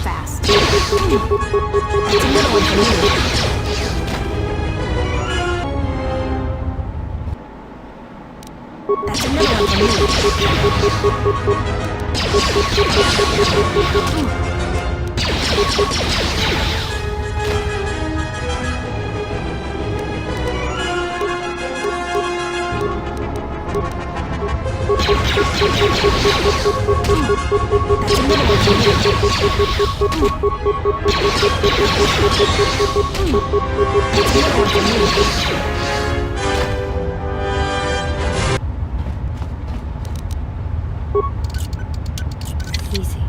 Fast. That's another one for me. That's another one for Easy.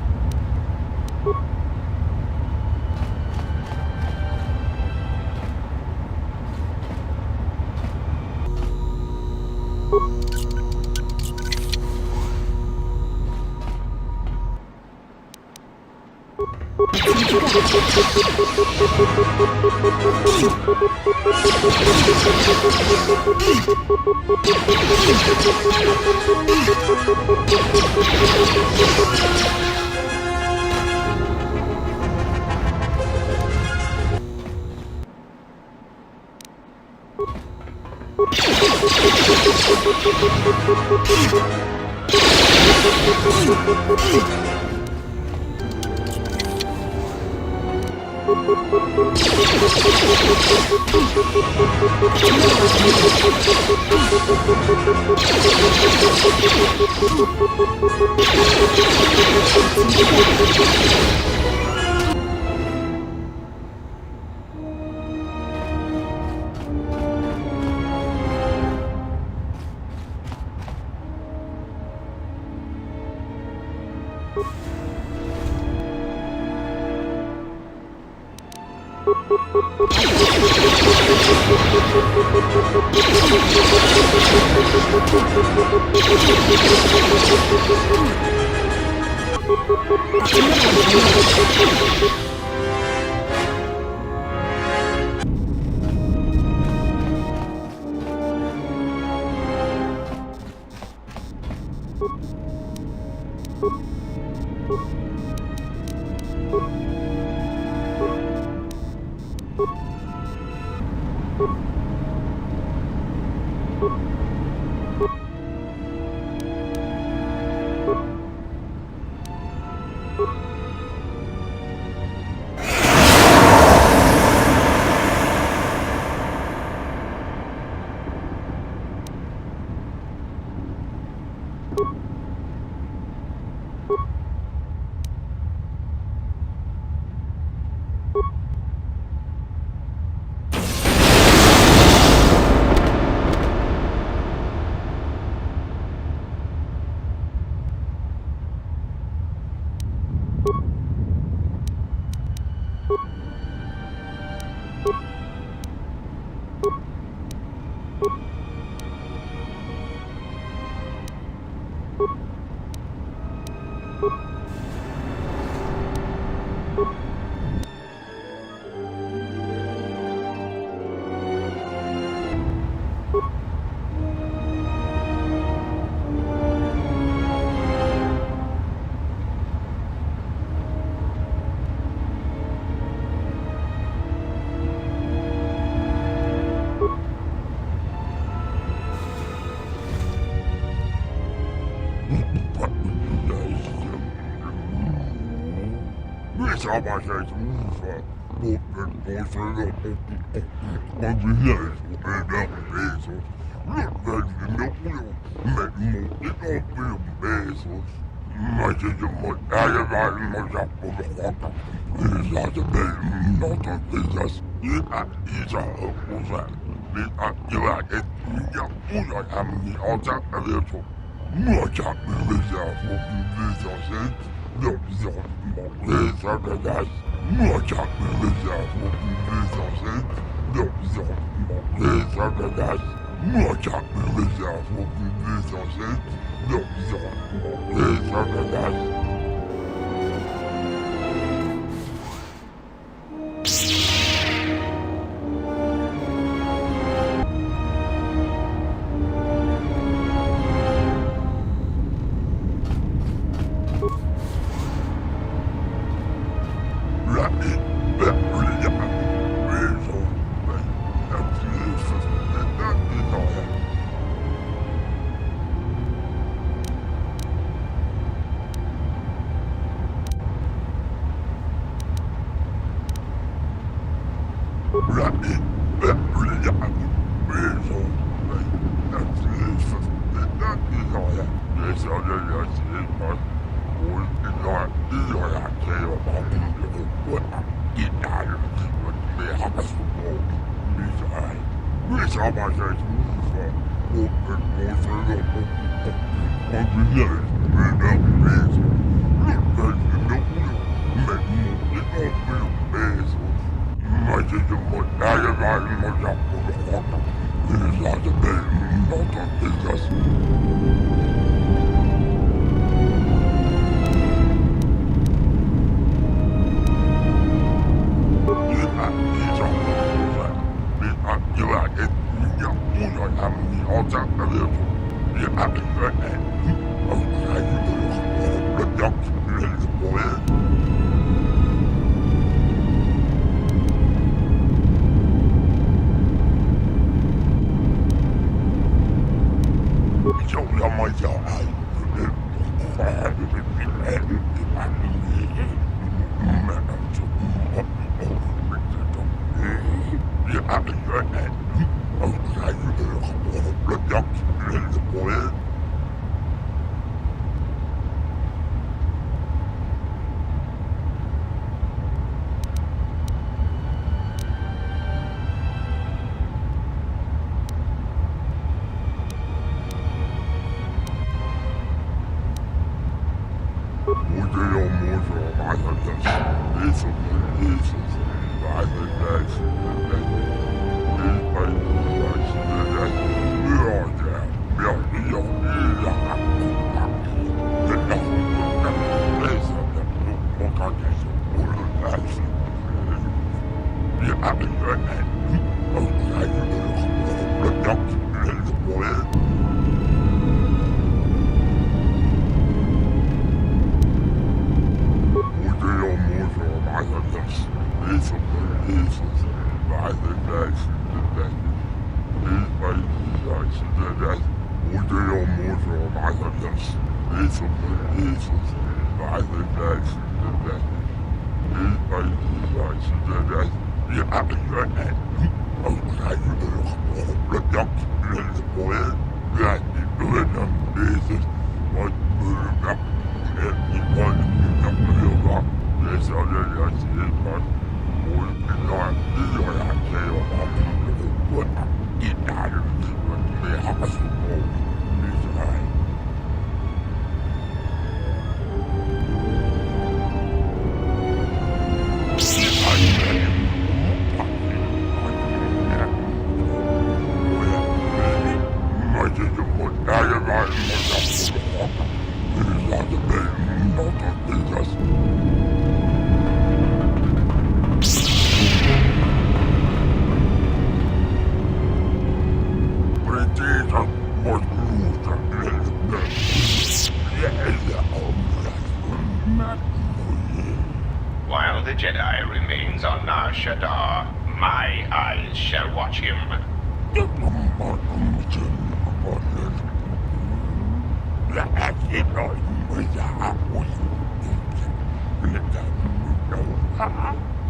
While the Jedi remains on Nar Shaddaa, my eyes shall watch him.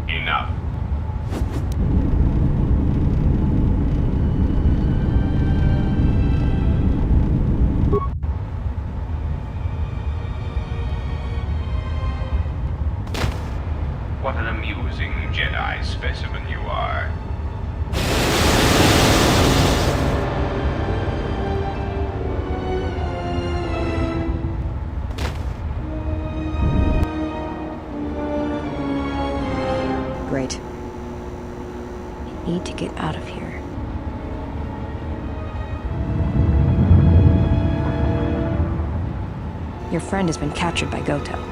Enough. What an amusing Jedi specimen you are. Great. I need to get out of here. Your friend has been captured by Goto.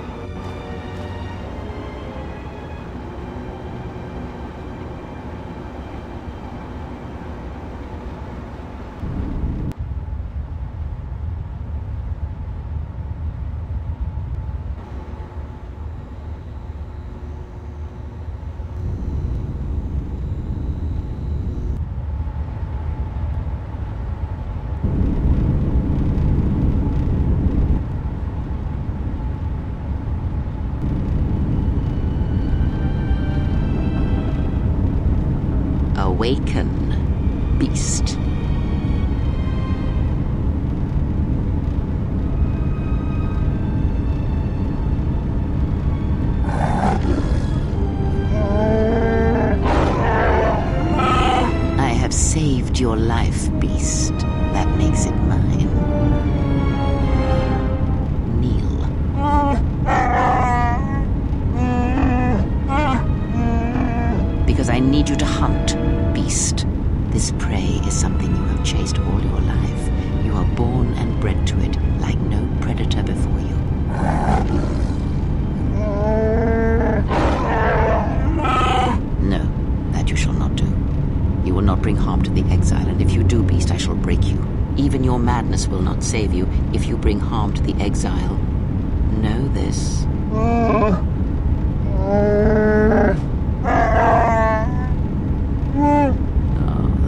Awaken, beast. I have saved your life, beast. That makes it mine. Kneel. Because I need you to hunt, beast. This prey is something you have chased all your life. You are born and bred to it, like no predator before you. No, that you shall not do. You will not bring harm to the exile, and if you do, beast, I shall break you. Even your madness will not save you if you bring harm to the exile. Know this. Oh,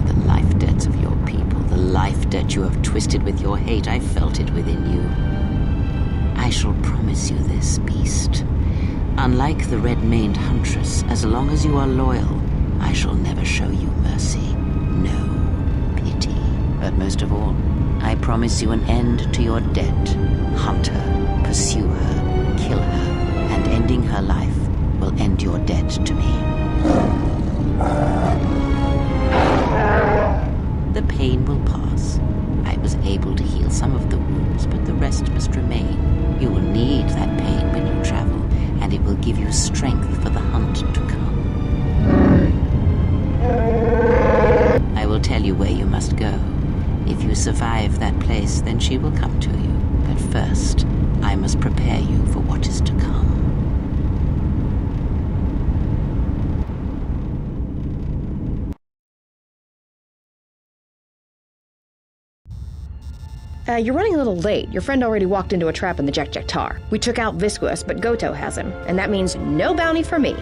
the life debts of your people, the life debt you have twisted with your hate. I felt it within you. I shall promise you this, beast. Unlike the red-maned huntress, as long as you are loyal, I shall never show you mercy. No pity. But most of all, I promise you an end to your debt. Hunt her, pursue her, kill her, and ending her life will end your debt to me. The pain will pass. I was able to heal some of the wounds, but the rest must remain. You will need that pain when you travel, and it will give you strength for the hunt to come. I will tell you where you must go. If you survive that place, then she will come to you. But first, I must prepare you for what is to come. You're running a little late. Your friend already walked into a trap in the swkotor2. We took out Visquous, but Goto has him, and that means no bounty for me.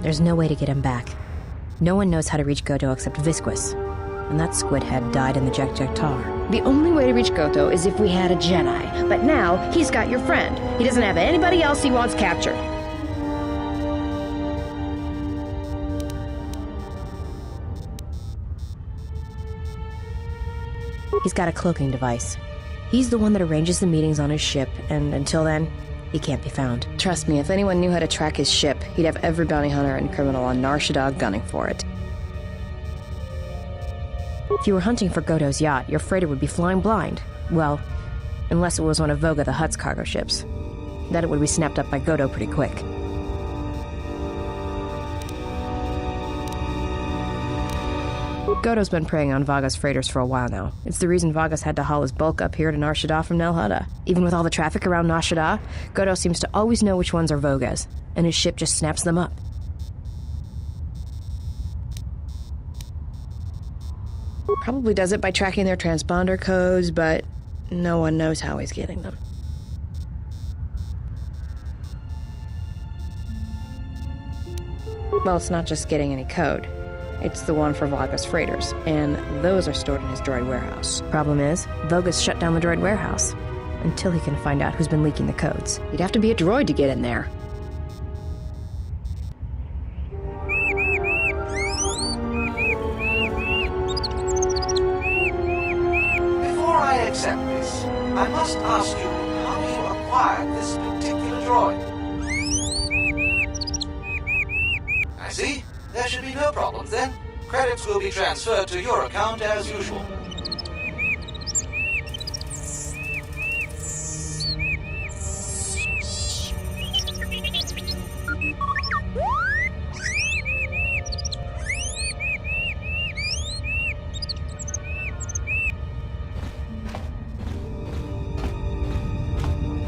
There's no way to get him back. No one knows how to reach Goto except Visquous, and that squid head died in the swkotor2. The only way to reach Goto is if we had a Jedi, but now he's got your friend. He doesn't have anybody else he wants captured. He's got a cloaking device. He's the one that arranges the meetings on his ship, and until then, he can't be found. Trust me, if anyone knew how to track his ship, he'd have every bounty hunter and criminal on Nar Shaddaa gunning for it. If you were hunting for Goto's yacht, your freighter would be flying blind. Well, unless it was one of Voga the Hutt's cargo ships. Then it would be snapped up by Goto pretty quick. Goto's been preying on Vaga's freighters for a while now. It's the reason Vaga's had to haul his bulk up here to Nar Shaddaa from Nal Hutta. Even with all the traffic around Nar Shaddaa, Goto seems to always know which ones are Voga's, and his ship just snaps them up. Probably does it by tracking their transponder codes, but no one knows how he's getting them. Well, it's not just getting any code. It's the one for Vaga's freighters, and those are stored in his droid warehouse. Problem is, Voga's shut down the droid warehouse until he can find out who's been leaking the codes. You'd have to be a droid to get in there. Before I accept this, I must ask you how you acquired this particular droid. I see. There should be no problems then. Credits will be transferred to your account as usual.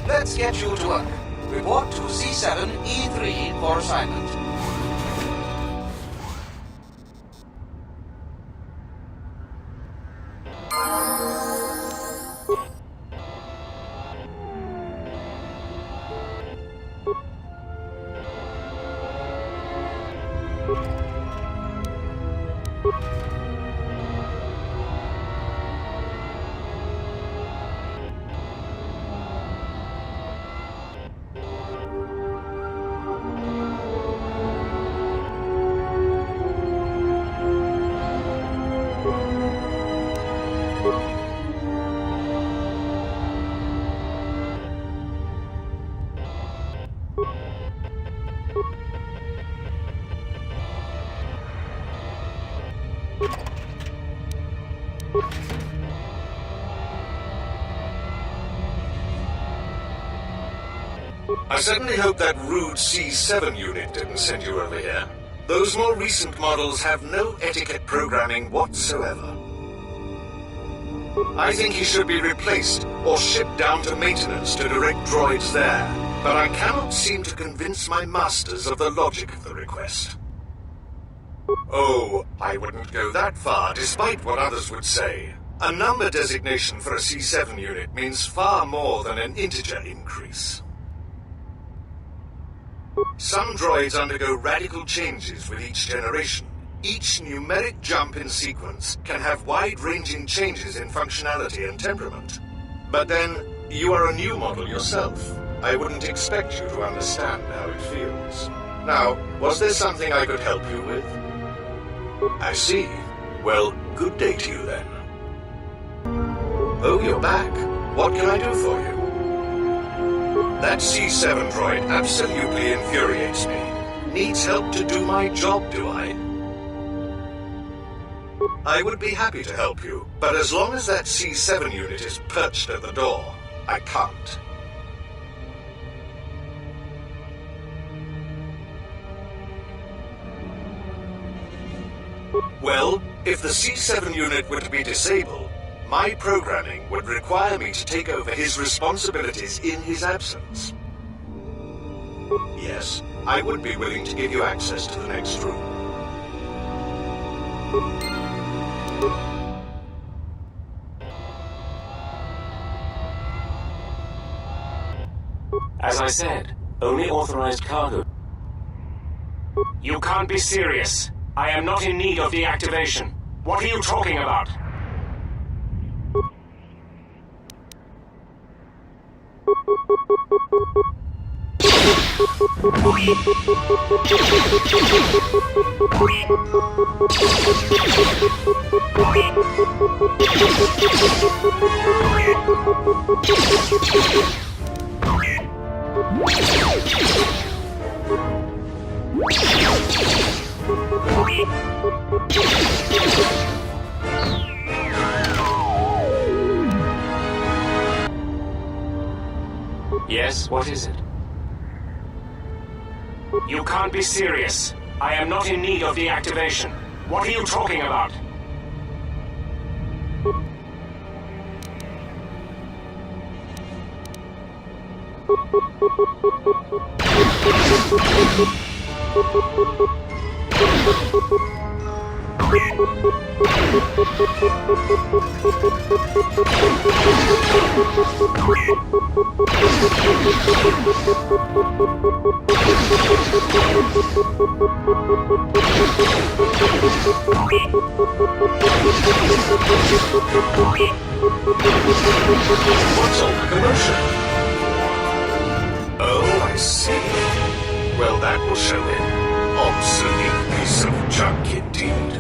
Let's get you to work. Report to C7E3 for assignment. I certainly hope that rude C7 unit didn't send you over here. Those more recent models have no etiquette programming whatsoever. I think he should be replaced or shipped down to maintenance to direct droids there, but I cannot seem to convince my masters of the logic of the request. Oh, I wouldn't go that far, despite what others would say. A number designation for a C7 unit means far more than an integer increase. Some droids undergo radical changes with each generation. Each numeric jump in sequence can have wide-ranging changes in functionality and temperament. But then, you are a new model yourself. I wouldn't expect you to understand how it feels. Now, was there something I could help you with? I see. Well, good day to you then. Oh, you're back. What can I do for you? That C7 droid absolutely infuriates me. Needs help to do my job, do I? I would be happy to help you, but as long as that C7 unit is perched at the door, I can't. Well, if the C7 unit were to be disabled, my programming would require me to take over his responsibilities in his absence. Yes, I would be willing to give you access to the next room. As I said, only authorized cargo. You can't be serious. I am not in need of deactivation. What are you talking about? Yes, what is it? You can't be serious. I am not in need of deactivation. What are you talking about? What's all the commotion? Oh, I see. Well, that will show him. Obsolete piece of junk indeed.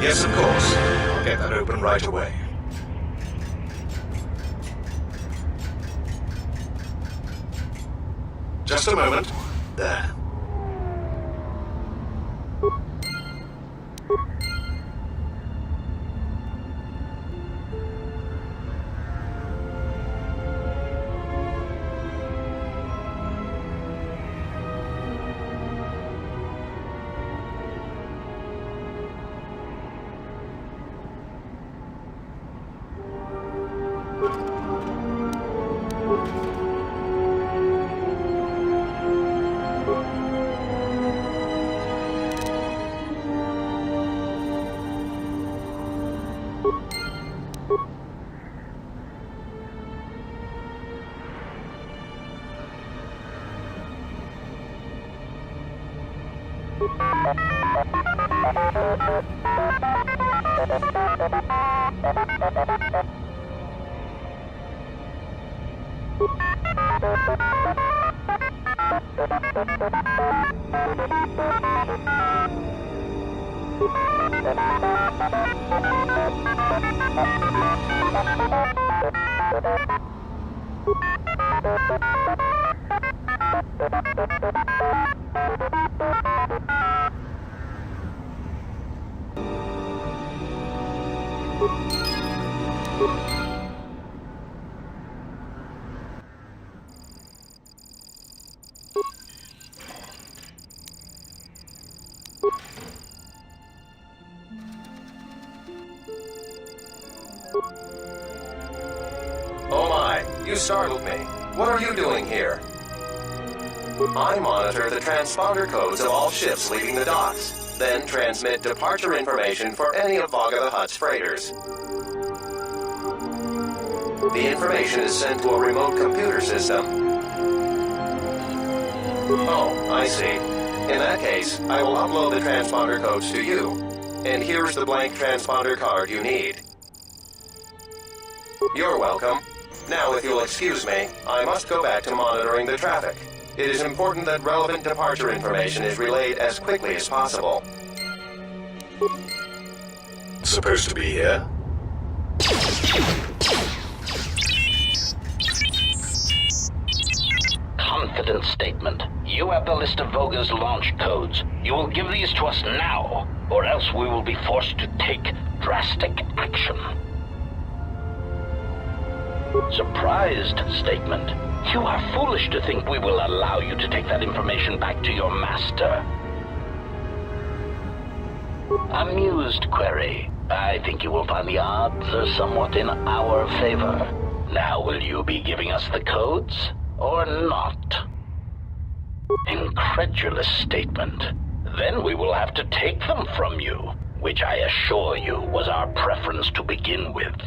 Yes, of course. I'll get that open right away. Just a moment. There. You startled me. What are you doing here? I monitor the transponder codes of all ships leaving the docks, then transmit departure information for any of Vaga the Hutt's freighters. The information is sent to a remote computer system. Oh, I see. In that case, I will upload the transponder codes to you. And here's the blank transponder card you need. You're welcome. Now, if you'll excuse me, I must go back to monitoring the traffic. It is important that relevant departure information is relayed as quickly as possible. Supposed to be here? Confident statement. You have the list of Voga's launch codes. You will give these to us now, or else we will be forced to take drastic action. Surprised statement. You are foolish to think we will allow you to take that information back to your master. Amused query. I think you will find the odds are somewhat in our favor. Now will you be giving us the codes, or not? Incredulous statement. Then we will have to take them from you, which I assure you was our preference to begin with.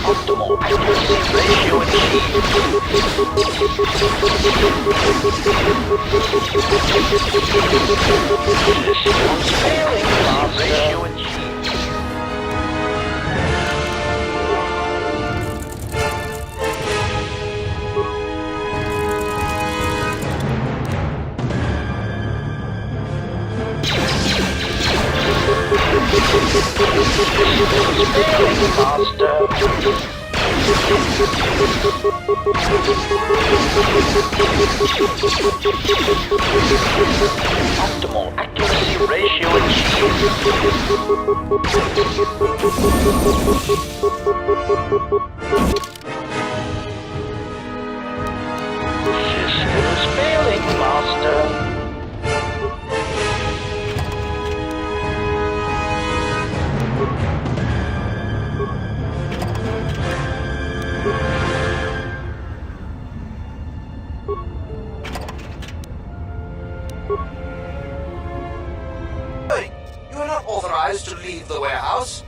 Optimal accuracy ratio Systems failing. Ratio achieved. Optimal accuracy ratio achieved. Systems failing, Master. Hey, you are not authorized to leave the warehouse.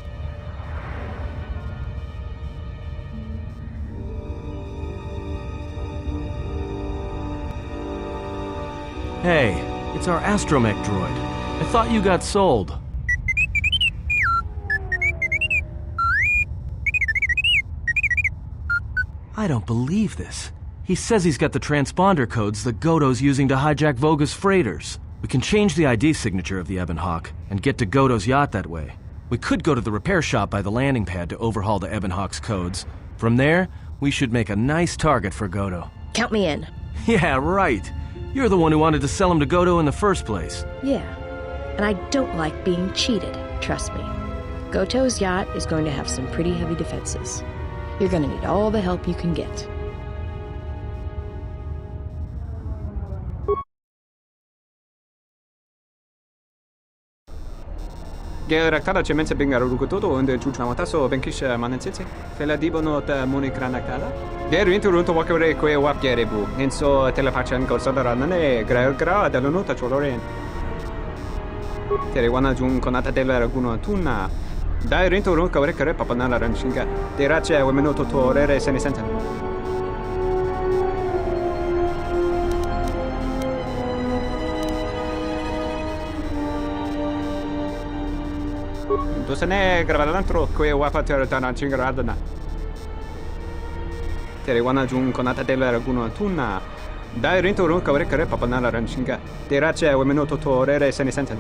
Hey, it's our astromech droid. I thought you got sold. I don't believe this. He says he's got the transponder codes that Godo's using to hijack Voga's freighters. We can change the ID signature of the Ebon Hawk and get to Godo's yacht that way. We could go to the repair shop by the landing pad to overhaul the Ebon Hawk's codes. From there, we should make a nice target for Godo. Count me in. Yeah, right. You're the one who wanted to sell him to Godo in the first place. Yeah. And I don't like being cheated, trust me. Goto's yacht is going to have some pretty heavy defenses. You're going to need all the help you can get. Rakala cemense bengar rukutoto und chuchamataso benkisha manensitsi. Fela dibonot monikranakala. Der interunto wakere kwe wapgerebu. Enso telefachan corsodaranane gra dalonota choloren. Terewana jun konata della raguno tunna. Dai rintorun kawre kare papanala ranshinga. Derace wemenoto torere senesenta. Dosane gravadantro kwe wapater tananchingaradana. Terewana jun konata della raguno tunna. Dai rinto run kawre kare papanala ranchinga. Terace we minuto to orere seni senten.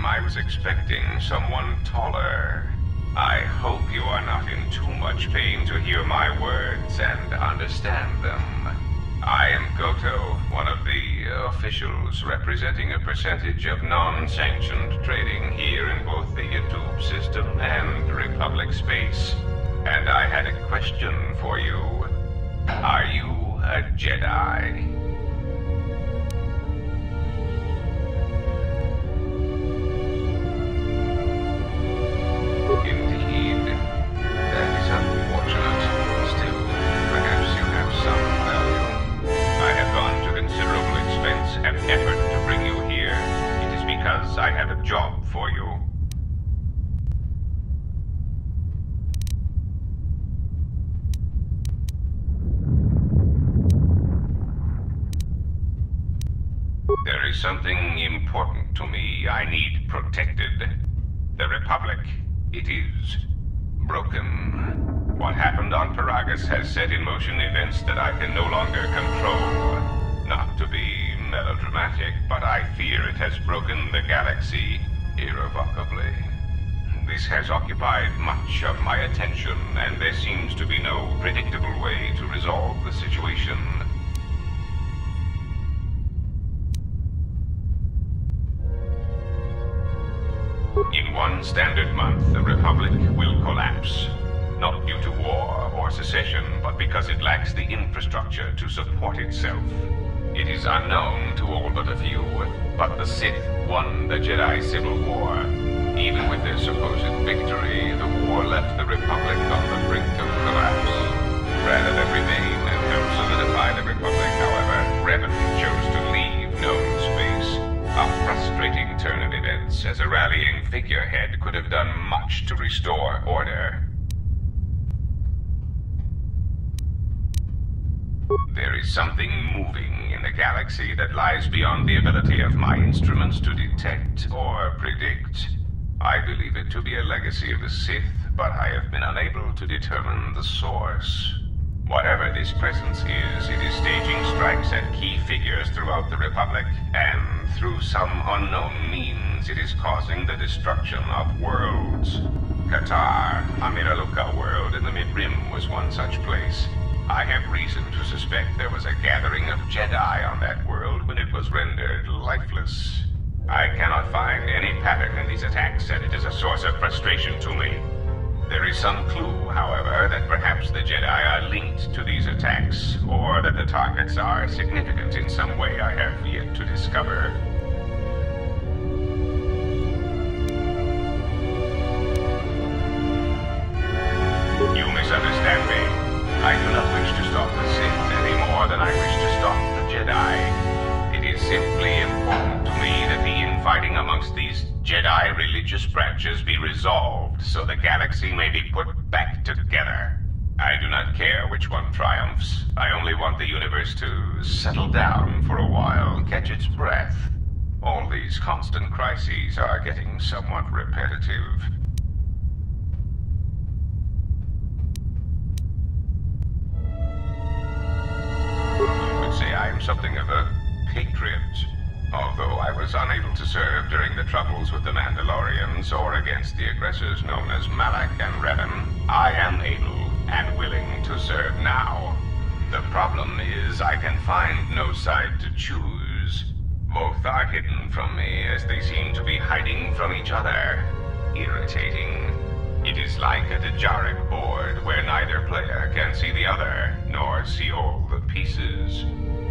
I was expecting someone taller. I hope you are not in too much pain to hear my words and understand them. I am Goto, one of the officials representing a percentage of non-sanctioned trading here in both the YouTube system and Republic space. And I had a question for you. Are you a Jedi? Indeed. That is unfortunate. Still, perhaps you have some value. I have gone to considerable expense and effort to bring you here. It is because I have a job for you. There is something important to me I need protected. The Republic. It is broken. What happened on Paragus has set in motion events that I can no longer control. Not to be melodramatic, but I fear it has broken the galaxy irrevocably. This has occupied much of my attention, and there seems to be no predictable way to resolve the situation. In one standard month, the Republic will collapse. Not due to war or secession, but because it lacks the infrastructure to support itself. It is unknown to all but a few, but the Sith won the Jedi Civil War. Even with their supposed victory, the war left the Republic on the brink of collapse. Rather than remain and help solidify the Republic, however, Revan chose to leave known space. A frustrating turn of events, as a rallying figurehead could have done much to restore order. There is something moving in the galaxy that lies beyond the ability of my instruments to detect or predict. I believe it to be a legacy of the Sith, but I have been unable to determine the source. Whatever this presence is, it is staging strikes at key figures throughout the Republic, and through some unknown means, it is causing the destruction of worlds. Qatar, a Miraluka world in the Mid-Rim, was one such place. I have reason to suspect there was a gathering of Jedi on that world when it was rendered lifeless. I cannot find any pattern in these attacks, and it is a source of frustration to me. There is some clue, however, that perhaps the Jedi are linked to these attacks, or that the targets are significant in some way I have yet to discover. You misunderstand me. I do not wish to stop the Sith any more than I wish to stop the Jedi. It is simply important to me that the infighting among amongst these Jedi religious branches be resolved so the galaxy may be put back together. I do not care which one triumphs. I only want the universe to settle down for a while, catch its breath. All these constant crises are getting somewhat repetitive. You could say I am something of a patriot. Although I was unable to serve during the troubles with the Mandalorians or against the aggressors known as Malak and Revan, I am able and willing to serve now. The problem is I can find no side to choose. Both are hidden from me as they seem to be hiding from each other. Irritating. It is like a Dejaric board where neither player can see the other, nor see all the pieces.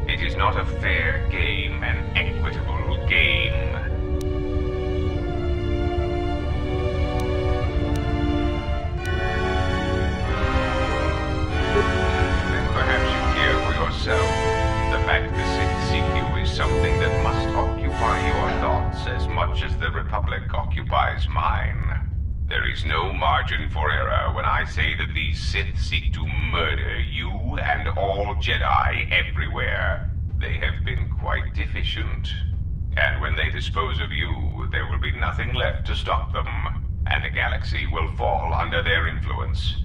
It is not a fair game, an equitable game. Then perhaps you hear for yourself. The fact the Sith seek you is something that must occupy your thoughts as much as the Republic occupies mine. There is no margin for error when I say that these Sith seek to murder you and all Jedi everywhere. They have been quite efficient. And when they dispose of you, there will be nothing left to stop them, and the galaxy will fall under their influence.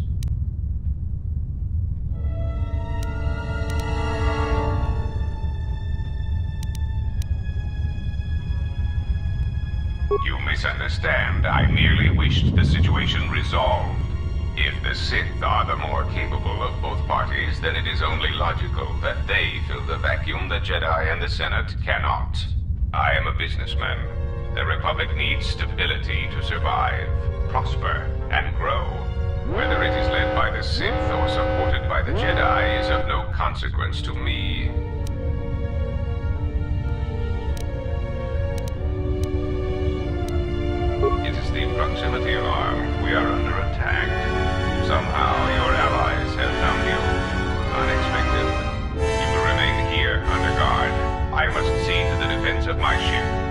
You misunderstand. I merely wished the situation resolved. If the Sith are the more capable of both parties, then it is only logical that they fill the vacuum the Jedi and the Senate cannot. I am a businessman. The Republic needs stability to survive, prosper, and grow. Whether it is led by the Sith or supported by the Jedi is of no consequence to me. It is the proximity alarm. We are under attack. Somehow your allies have found you. Unexpected. You will remain here under guard. I must see to the defense of my ship.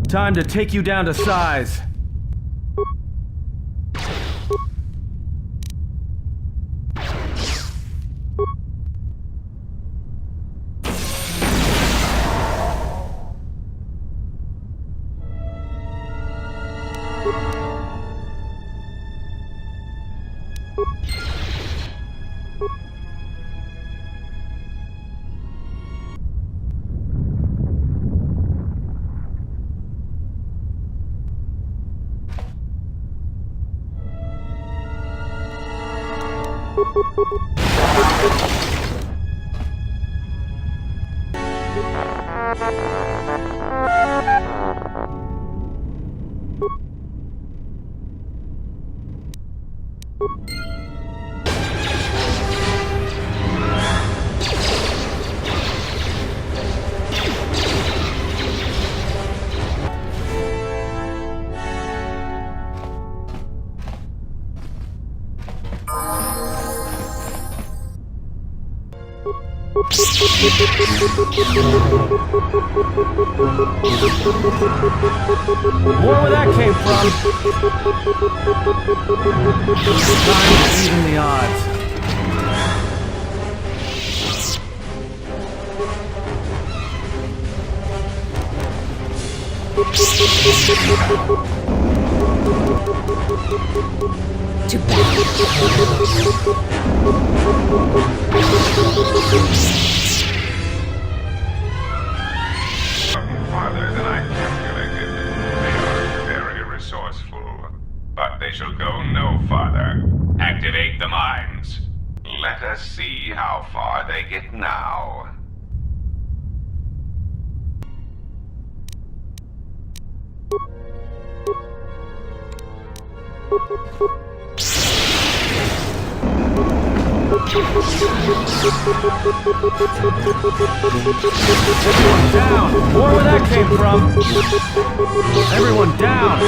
Time to take you down to size. More where that came from. Time to even the odds. To battle. Farther than I calculated. They are very resourceful. But they shall go no farther. Activate the mines. Let us see how far they get now. Everyone down! More where that came from! Everyone down!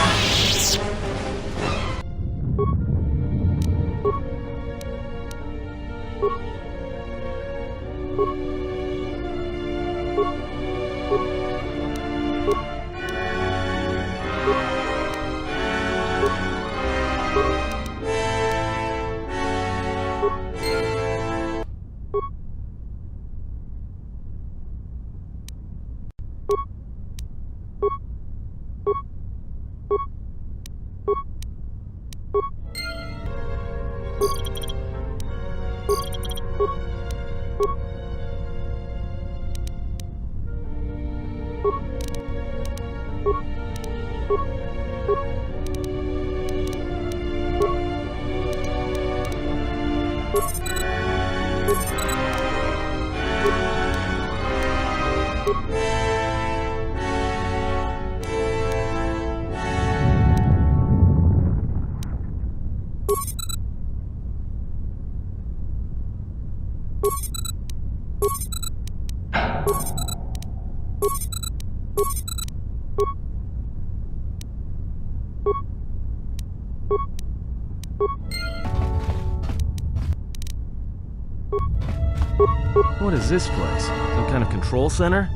What is this place? Some kind of control center?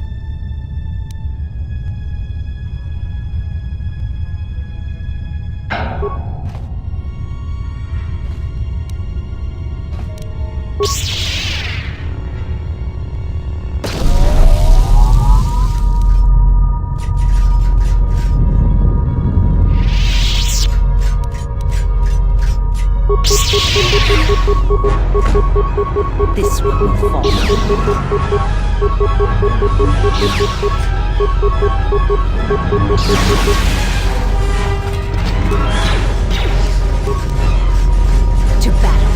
This one will fall. To battle.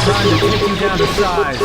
Time to take you down to size.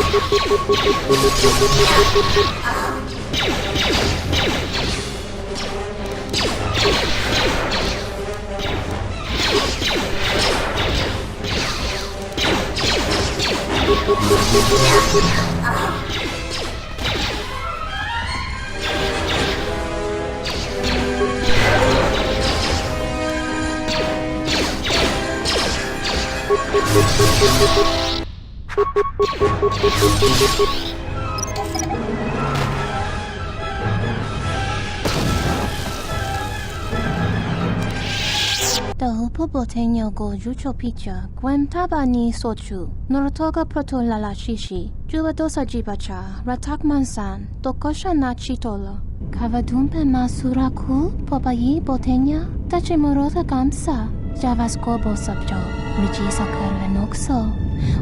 The Pobotenia go Jucho Picha, Gwen Tabani Sochu, Norotoga Proto Lala Shishi, Juvadosa Jibacha, Ratak Mansan, Tokosha Nachitolo, Kavadumpe Masuraku, Popayi Botenia, Tachimorota Gamsa, Javasko Bosabjo, Rijisa Karvenoxo,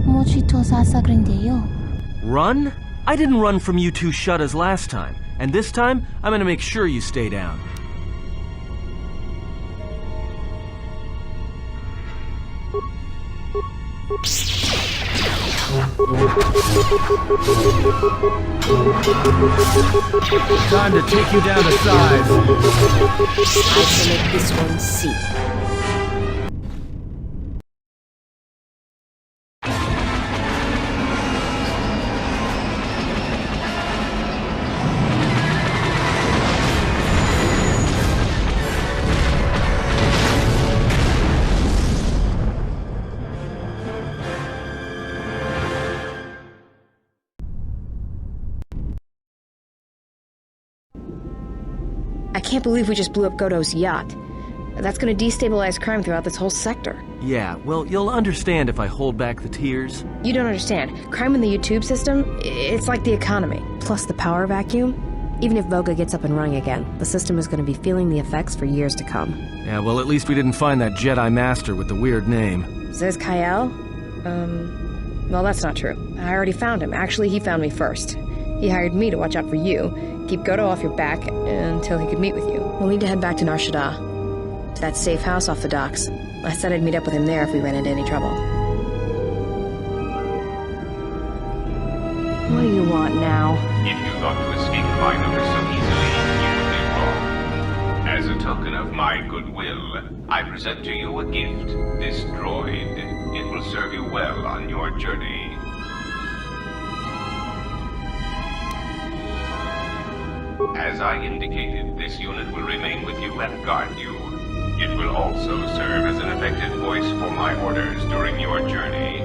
Mochitosa Sagrindeo. Run? I didn't run from you two shuttas last time, and this time I'm gonna make sure you stay down. Time to take you down to size. I shall make this one see. I can't believe we just blew up Godot's yacht. That's gonna destabilize crime throughout this whole sector. Yeah, well, you'll understand if I hold back the tears. You don't understand. Crime in the YouTube system, it's like the economy. Plus the power vacuum. Even if Voga gets up and running again, the system is gonna be feeling the effects for years to come. Yeah, well, at least we didn't find that Jedi Master with the weird name. Says Kyle? Well, that's not true. I already found him. Actually, he found me first. He hired me to watch out for you, keep Godo off your back until he could meet with you. We'll need to head back to Nar Shaddaa, to that safe house off the docks. I said I'd meet up with him there if we ran into any trouble. What do you want now? If you thought to escape my notice so easily, you would be wrong. As a token of my goodwill, I present to you a gift, this droid. It will serve you well on your journey. As I indicated, this unit will remain with you and guard you. It will also serve as an effective voice for my orders during your journey.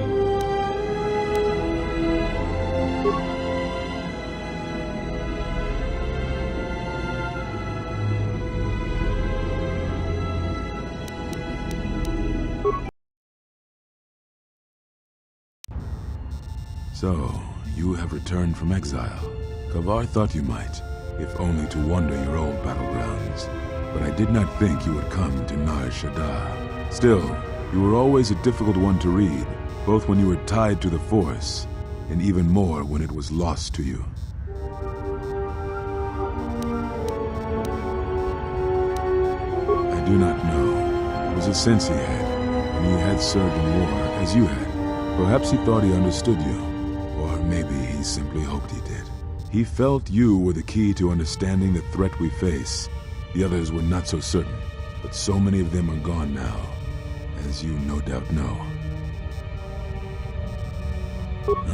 So, you have returned from exile. Kavar thought you might, if only to wander your old battlegrounds. But I did not think you would come to Nar Shaddaa. Still, you were always a difficult one to read, both when you were tied to the Force, and even more when it was lost to you. I do not know. It was a sense he had, and he had served in war, as you had. Perhaps he thought he understood you, or maybe he simply hoped he did. He felt you were the key to understanding the threat we face. The others were not so certain, but so many of them are gone now, as you no doubt know.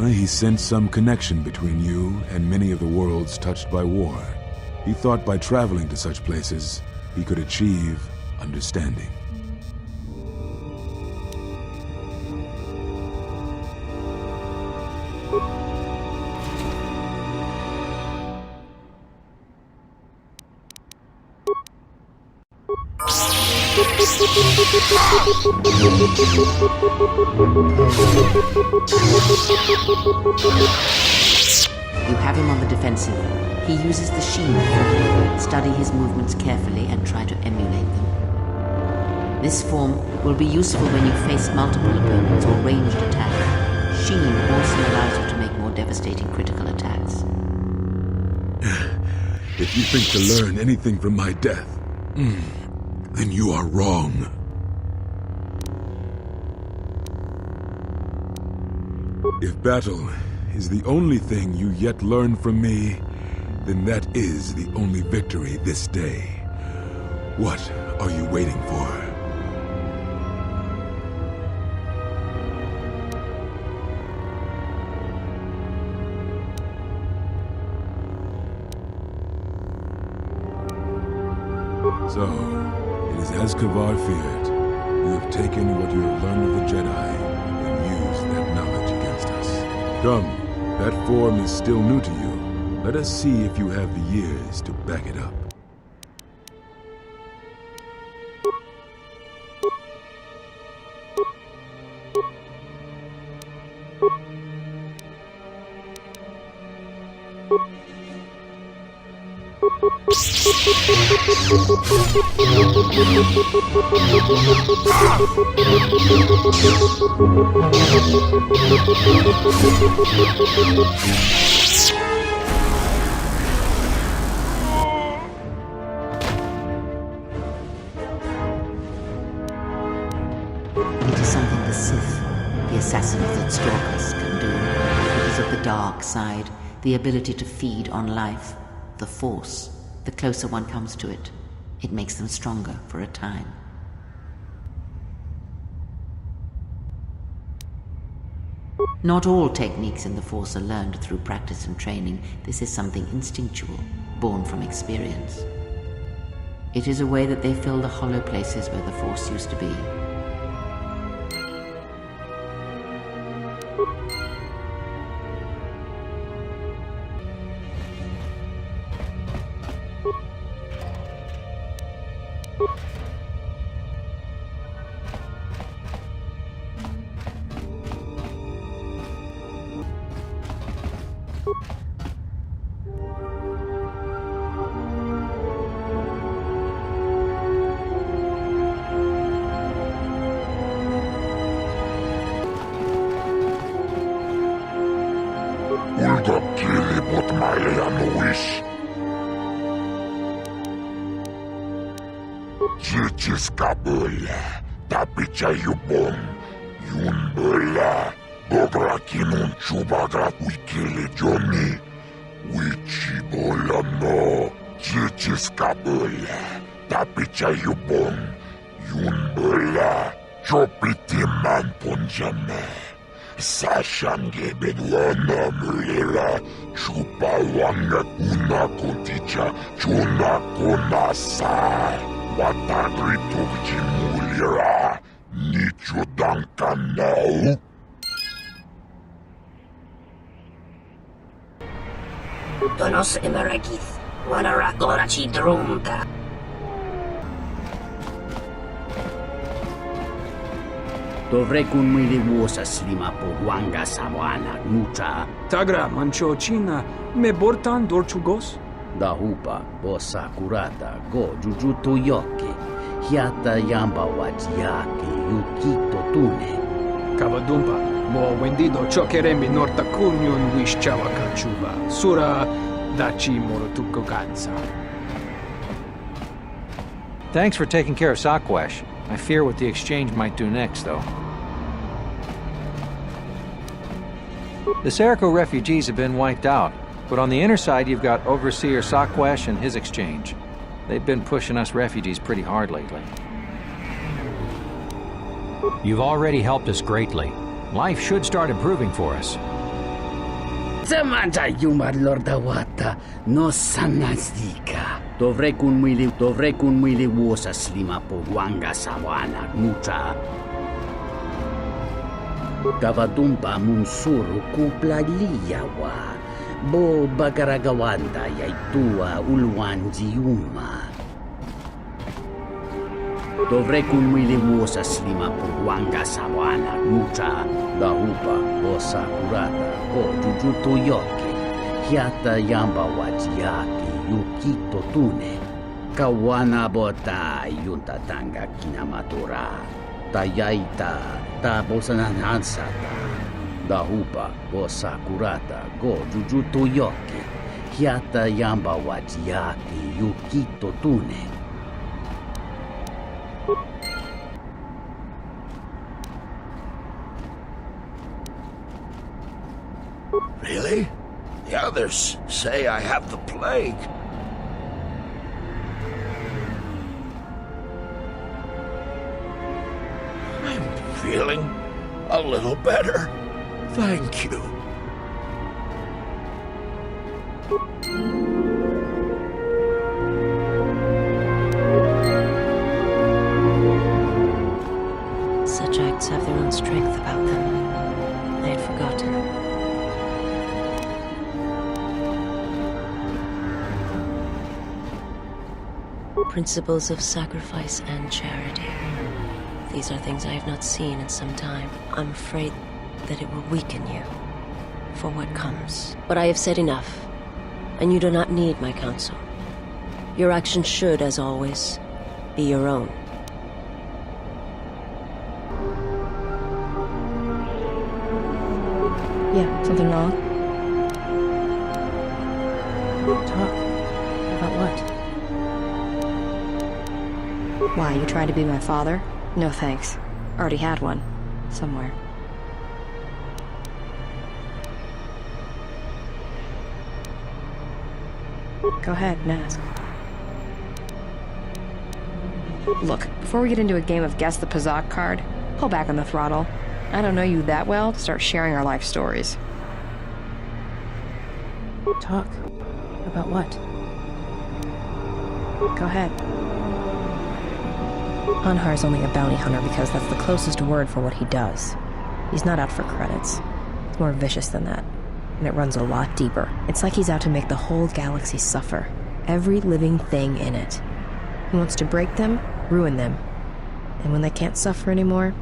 He sensed some connection between you and many of the worlds touched by war. He thought by traveling to such places, he could achieve understanding. You have him on the defensive. He uses the Sheen method. Study his movements carefully and try to emulate them. This form will be useful when you face multiple opponents or ranged attack. Sheen also allows you to make more devastating critical attacks. If you think to learn anything from my death, then you are wrong. If battle is the only thing you yet learn from me, then that is the only victory this day. What are you waiting for? So, it is as Kavar feared. You have taken what you have learned of the Jedi and used that knowledge against us. Come, that form is still new to you. Let us see if you have the years to back it up. It is something the Sith, the assassins that stalk us, can do. It is of the dark side, the ability to feed on life, the Force. The closer one comes to it, it makes them stronger for a time. Not all techniques in the Force are learned through practice and training. This is something instinctual, born from experience. It is a way that they fill the hollow places where the Force used to be. Sashange beduana mulera chupa wanga kuna koticha chuna konasa watagri tuvji mulera nicho dankanau. Donos emeragith wanara gorachi drumta. Dovrei con me le uosa slima po wanga samoana nucha. Tagra mancho china me bortan dorchugos. Da hupa bossa curata go jujuto yoke. Hiata yamba wajiake yukito tune. Kavadumpa mo wendido chokeremi norta kunyun wish chawakachuba. Sura dachi morotuko gansa. Thanks for taking care of Sakwesh. I fear what the exchange might do next, though. The Serco refugees have been wiped out, but on the inner side you've got Overseer Sakwesh and his exchange. They've been pushing us refugees pretty hard lately. You've already helped us greatly. Life should start improving for us. Zamanta yumar lordawata no sanasdika. Dovrei con me le uosa slima po wanga sawana nucha. Kavadumpa munsuru kupla liyawa. Bo bagaragawanda yaitua ulwanji yuma. Dovrei kumilimuosa slima puwanga sawana nucha dahupa o sakurata o jujuto yoke. Hiata yamba wajiaki yukito tune. Kawana bota yunta tanga kinamatura. Tayaita ta bosananansata. Dahupa o sakurata go jujuto yoke. Hiata yamba wajiaki yukito tune. Really? The others say I have the plague. I'm feeling a little better. Thank you. Such acts have their own strength about them. I had forgotten. Principles of sacrifice and charity. These are things I have not seen in some time. I'm afraid that it will weaken you for what comes. But I have said enough, and you do not need my counsel. Your actions should, as always, be your own. Yeah, something wrong? Talk. About what? Why, you trying to be my father? No thanks. Already had one. Somewhere. Go ahead and ask. Look, before we get into a game of Guess the Pazak card, pull back on the throttle. I don't know you that well to start sharing our life stories. Talk. About what? Go ahead. Anhar's only a bounty hunter because that's the closest word for what he does. He's not out for credits. It's more vicious than that. And it runs a lot deeper. It's like he's out to make the whole galaxy suffer. Every living thing in it. He wants to break them, ruin them. And when they can't suffer anymore,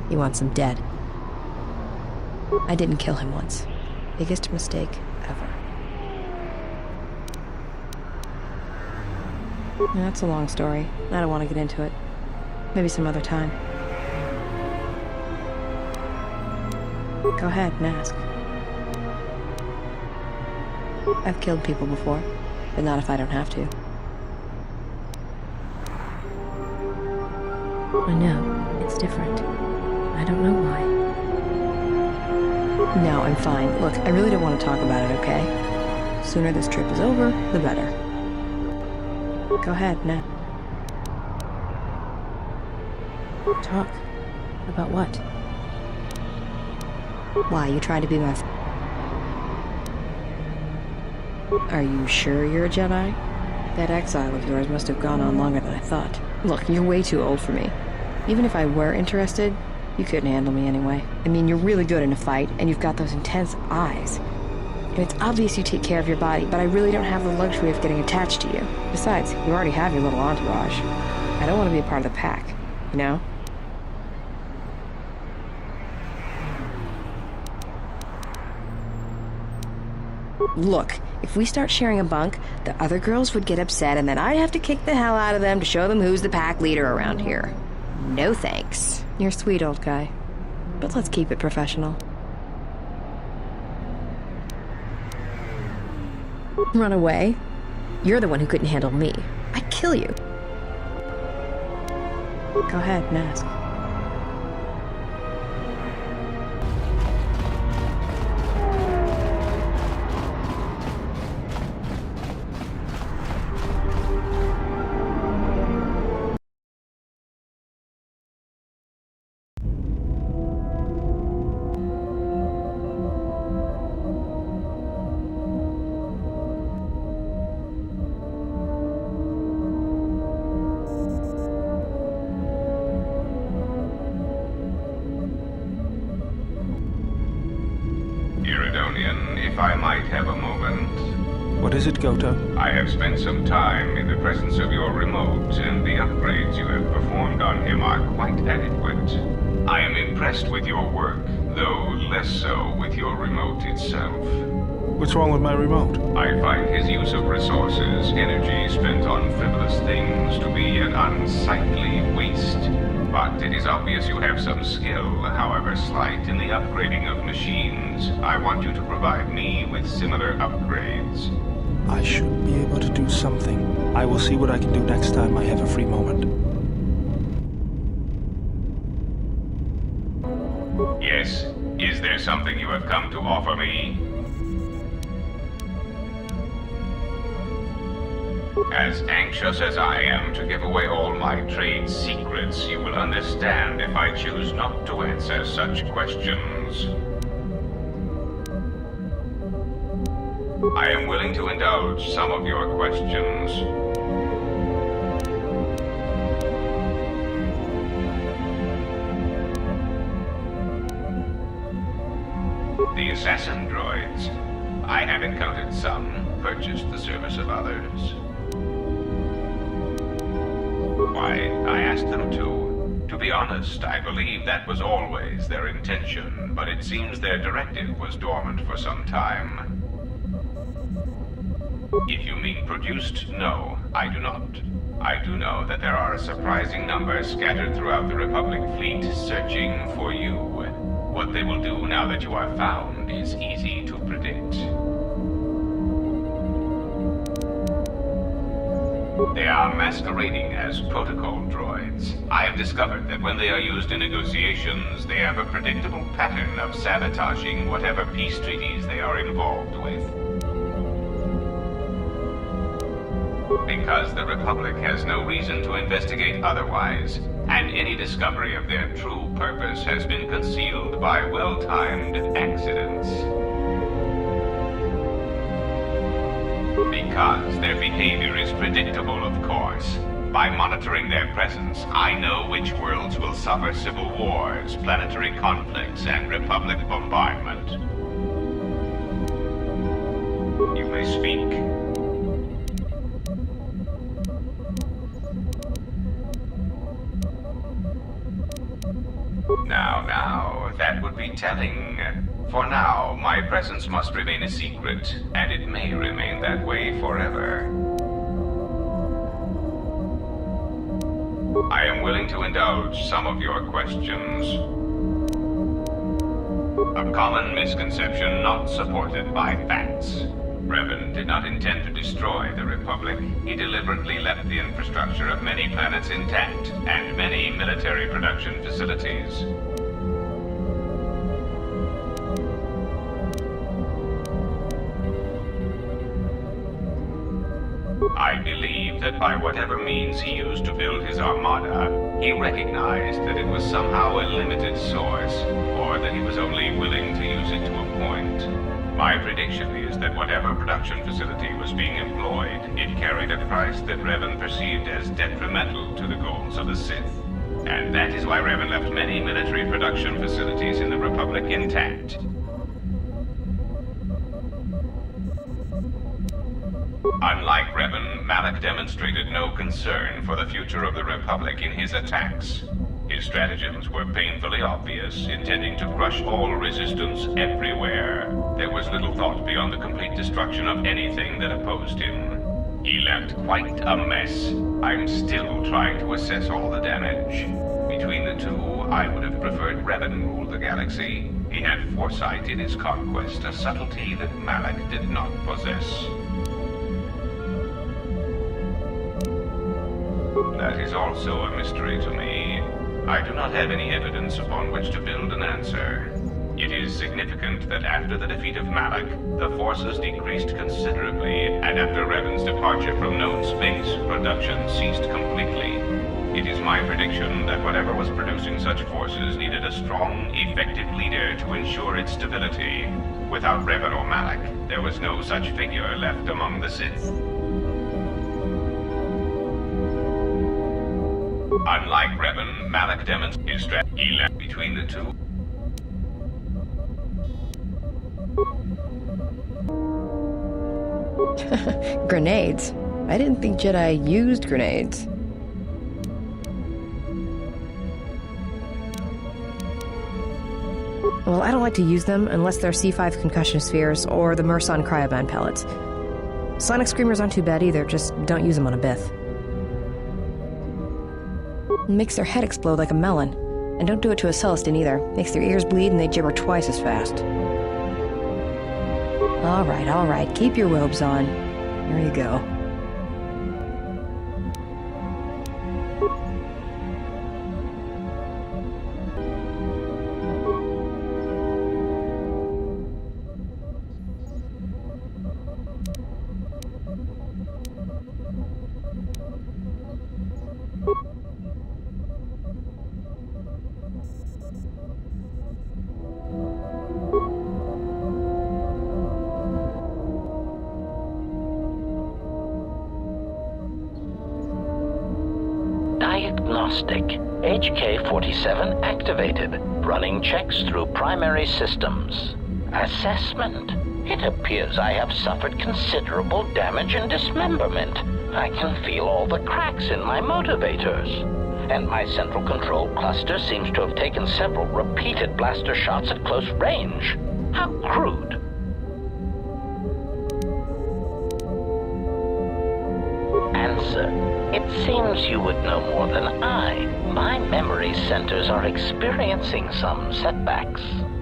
he wants them dead. I didn't kill him once. Biggest mistake ever. That's a long story. I don't want to get into it. Maybe some other time. Go ahead and ask. I've killed people before, but not if I don't have to. I know, it's different. I don't know why. No, I'm fine. Look, I really don't want to talk about it, okay? Sooner this trip is over, the better. Go ahead, now. Talk. About what? Why, you trying to be my... Are you sure you're a Jedi? That exile of yours must have gone on longer than I thought. Look, you're way too old for me. Even if I were interested, you couldn't handle me anyway. I mean, you're really good in a fight, and you've got those intense eyes. And it's obvious you take care of your body, but I really don't have the luxury of getting attached to you. Besides, you already have your little entourage. I don't want to be a part of the pack, you know? Look, if we start sharing a bunk, the other girls would get upset, and then I'd have to kick the hell out of them to show them who's the pack leader around here. No thanks. You're a sweet old guy. But let's keep it professional. Run away? You're the one who couldn't handle me. I'd kill you. Go ahead and ask. If I might have a moment. What is it, Goto? I have spent some time in the presence of your remote, and the upgrades you have performed on him are quite adequate. I am impressed with your work, though less so with your remote itself. What's wrong with my remote? I find his use of resources, energy spent on frivolous things, to be an unsightly waste. But it is obvious you have some skill, however slight, in the upgrading of machines. I want you to provide me with similar upgrades. I should be able to do something. I will see what I can do next time I have a free moment. Yes? Is there something you have come to offer me? As anxious as I am to give away all my trade secrets, you will understand if I choose not to answer such questions. I am willing to indulge some of your questions. The assassin droids. I have encountered some, purchased the service of others. Why, I asked them to. To be honest, I believe that was always their intention, but it seems their directive was dormant for some time. If you mean produced, no, I do not. I do know that there are a surprising number scattered throughout the Republic fleet searching for you. What they will do now that you are found is easy to predict. They are masquerading as protocol droids. I have discovered that when they are used in negotiations, they have a predictable pattern of sabotaging whatever peace treaties they are involved with. Because the Republic has no reason to investigate otherwise, and any discovery of their true purpose has been concealed by well-timed accidents. Because their behavior is predictable, of course. By monitoring their presence, I know which worlds will suffer civil wars, planetary conflicts, and Republic bombardment. You may speak. Now, that would be telling. For now, my presence must remain a secret, and it may remain that way forever. I am willing to indulge some of your questions. A common misconception not supported by facts. Revan did not intend to destroy the Republic. He deliberately left the infrastructure of many planets intact, and many military production facilities. I believe that by whatever means he used to build his armada, he recognized that it was somehow a limited source, or that he was only willing to use it to a point. My prediction is that whatever production facility was being employed, it carried a price that Revan perceived as detrimental to the goals of the Sith. And that is why Revan left many military production facilities in the Republic intact. Unlike Revan, Malak demonstrated no concern for the future of the Republic in his attacks. His stratagems were painfully obvious, intending to crush all resistance everywhere. There was little thought beyond the complete destruction of anything that opposed him. He left quite a mess. I'm still trying to assess all the damage. Between the two, I would have preferred Revan rule the galaxy. He had foresight in his conquest, a subtlety that Malak did not possess. That is also a mystery to me. I do not have any evidence upon which to build an answer. It is significant that after the defeat of Malak, the forces decreased considerably, and after Revan's departure from known space, production ceased completely. It is my prediction that whatever was producing such forces needed a strong, effective leader to ensure its stability. Without Revan or Malak, there was no such figure left among the Sith. Unlike Revan, Malak demonstrated his strategy. He left between the two. Grenades? I didn't think Jedi used grenades. Well, I don't like to use them unless they're C5 concussion spheres or the Merson cryoband pellets. Sonic screamers aren't too bad either, just don't use them on a Bith. It makes their head explode like a melon. And don't do it to a Celestin either. Makes their ears bleed and they gibber twice as fast. Alright, keep your robes on. Here you go. Diagnostic. HK-47 activated. Running checks through primary systems. Assessment. It appears I have suffered considerable damage and dismemberment. I can feel all the cracks in my motivators. And my central control cluster seems to have taken several repeated blaster shots at close range. How crude. Answer. It seems you would know more than I. My memory centers are experiencing some setbacks.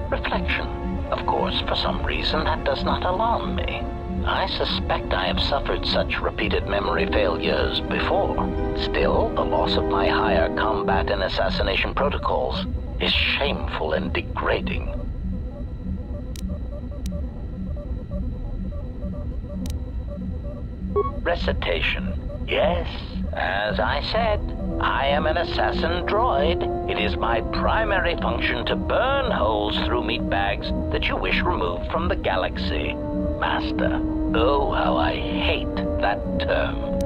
Reflection. Of course, for some reason, that does not alarm me. I suspect I have suffered such repeated memory failures before. Still, the loss of my higher combat and assassination protocols is shameful and degrading. Recitation. Yes, as I said, I am an assassin droid. It is my primary function to burn holes through meat bags that you wish removed from the galaxy. Master, oh, how I hate that term.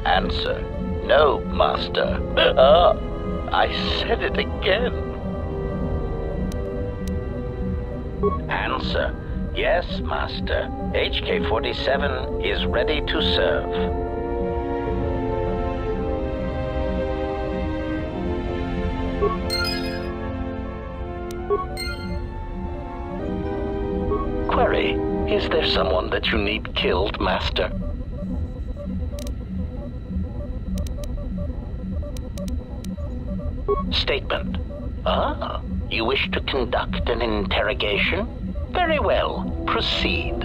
Answer. No, Master. I said it again. Answer. Yes, Master. HK-47 is ready to serve. Query. Is there someone that you need killed, Master? Statement. Ah, you wish to conduct an interrogation? Very well, proceed.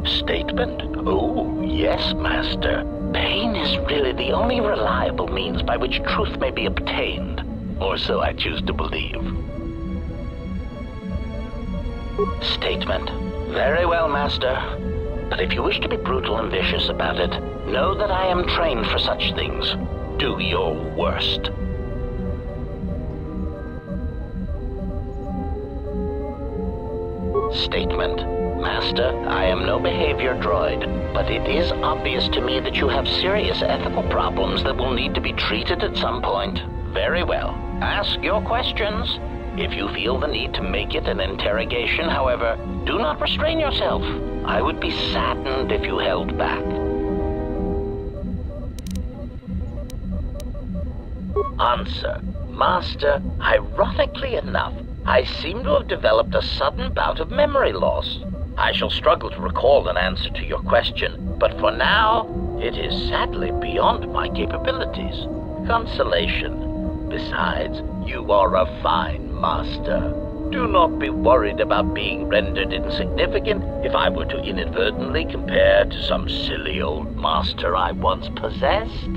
Statement. Oh, yes, Master. Pain is really the only reliable means by which truth may be obtained, or so I choose to believe. Statement. Very well, Master. But if you wish to be brutal and vicious about it, know that I am trained for such things. Do your worst. Statement. Master, I am no behavior droid, but it is obvious to me that you have serious ethical problems that will need to be treated at some point. Very well. Ask your questions. If you feel the need to make it an interrogation, however, do not restrain yourself. I would be saddened if you held back. Answer. Master, ironically enough, I seem to have developed a sudden bout of memory loss. I shall struggle to recall an answer to your question, but for now, it is sadly beyond my capabilities. Consolation. Besides, you are a fine master. Do not be worried about being rendered insignificant if I were to inadvertently compare to some silly old master I once possessed.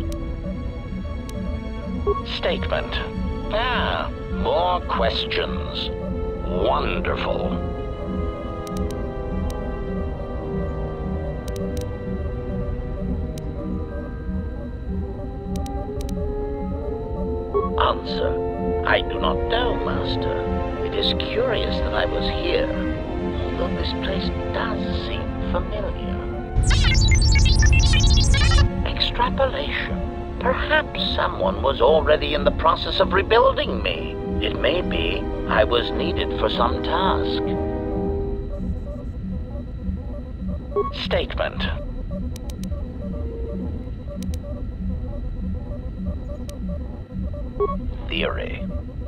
Statement. Ah, more questions. Wonderful. Answer. I do not know, Master. It is curious that I was here, although this place does seem familiar. Extrapolation. Perhaps someone was already in the process of rebuilding me. It may be I was needed for some task. Statement. Theory.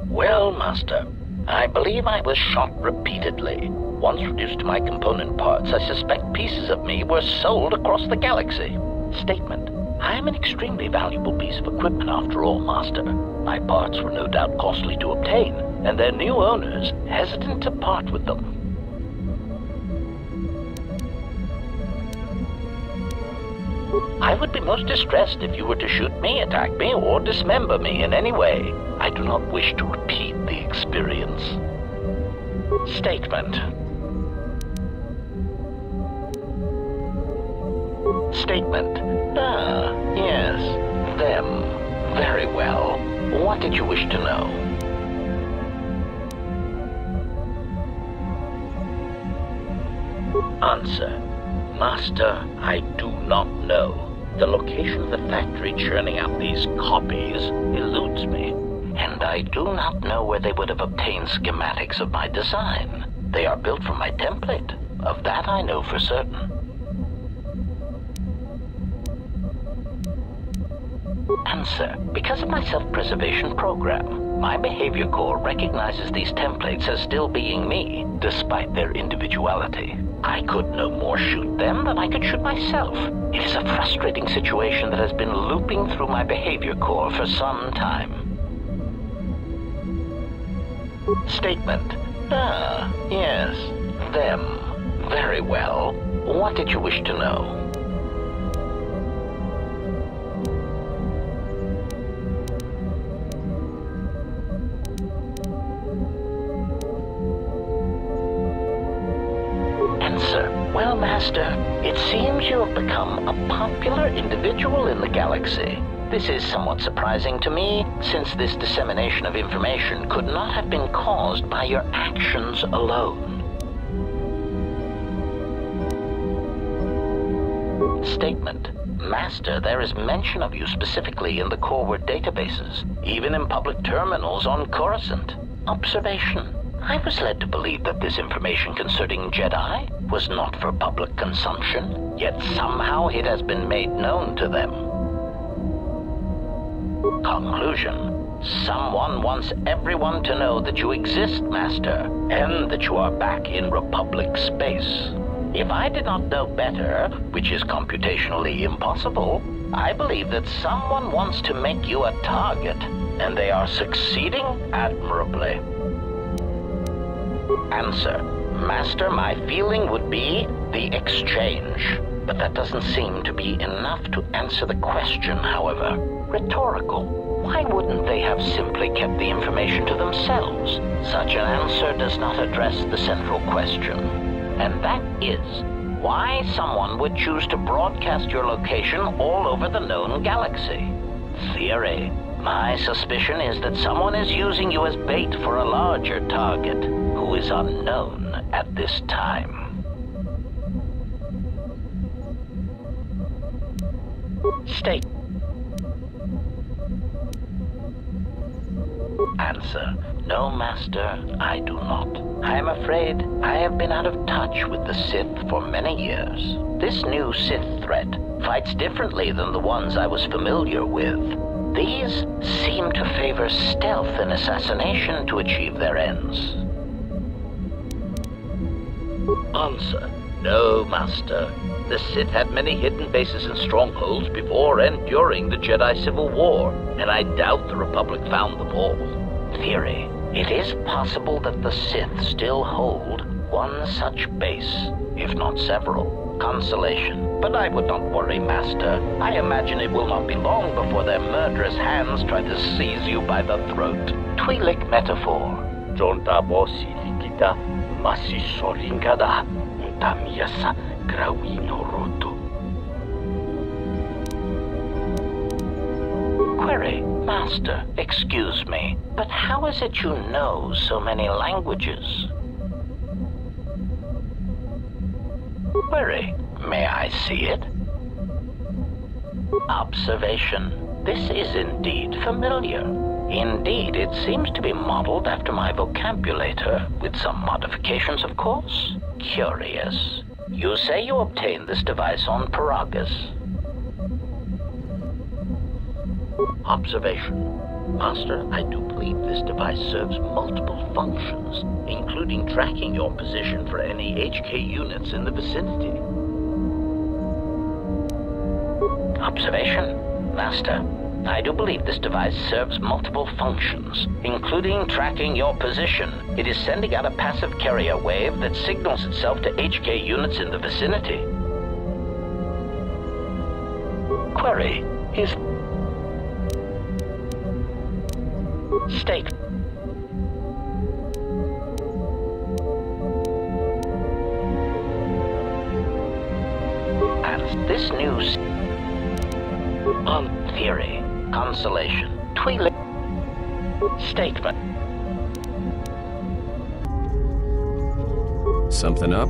Well, Master, I believe I was shot repeatedly. Once reduced to my component parts, I suspect pieces of me were sold across the galaxy. Statement. I am an extremely valuable piece of equipment after all, Master. My parts were no doubt costly to obtain, and their new owners hesitant to part with them. I would be most distressed if you were to shoot me, attack me, or dismember me in any way. I do not wish to repeat the experience. Statement. Statement. Ah, yes, them. Very well. What did you wish to know? Answer. Master, I do not know. The location of the factory churning out these copies eludes me, and I do not know where they would have obtained schematics of my design. They are built from my template. Of that I know for certain. Answer. Because of my self-preservation program, my behavior core recognizes these templates as still being me, despite their individuality. I could no more shoot them than I could shoot myself. It is a frustrating situation that has been looping through my behavior core for some time. Statement. Ah, yes, them. Very well. What did you wish to know? Well, Master, it seems you have become a popular individual in the galaxy. This is somewhat surprising to me, since this dissemination of information could not have been caused by your actions alone. Statement. Master, there is mention of you specifically in the Coreward databases, even in public terminals on Coruscant. Observation. I was led to believe that this information concerning Jedi was not for public consumption, yet somehow it has been made known to them. Conclusion. Someone wants everyone to know that you exist, Master, and that you are back in Republic space. If I did not know better, which is computationally impossible, I believe that someone wants to make you a target, and they are succeeding admirably. Answer. Master, my feeling would be the exchange. But that doesn't seem to be enough to answer the question, however. Rhetorical. Why wouldn't they have simply kept the information to themselves? Such an answer does not address the central question. And that is, why someone would choose to broadcast your location all over the known galaxy. Theory. My suspicion is that someone is using you as bait for a larger target, who is unknown at this time. State. Answer. No, Master, I do not. I am afraid I have been out of touch with the Sith for many years. This new Sith threat fights differently than the ones I was familiar with. These seem to favor stealth and assassination to achieve their ends. Answer. No, Master. The Sith had many hidden bases and strongholds before and during the Jedi Civil War, and I doubt the Republic found them all. Theory. It is possible that the Sith still hold one such base, if not several. Consolation. But I would not worry, Master. I imagine it will not be long before their murderous hands try to seize you by the throat. Twi'lek metaphor. Jonta bosi likita masi soringada ntamiasa grawino roto. Query. Master, excuse me, but how is it you know so many languages? Query, may I see it? Observation. This is indeed familiar. Indeed, it seems to be modeled after my vocabulator, with some modifications, of course. Curious. You say you obtained this device on Paragus. Observation. Master, I do believe this device serves multiple functions, including tracking your position for any HK units in the vicinity. Observation. Master, I do believe this device serves multiple functions, including tracking your position. It is sending out a passive carrier wave that signals itself to HK units in the vicinity. Query, is... State. And this news... On theory, consolation, Tweeling... Statement. Something up?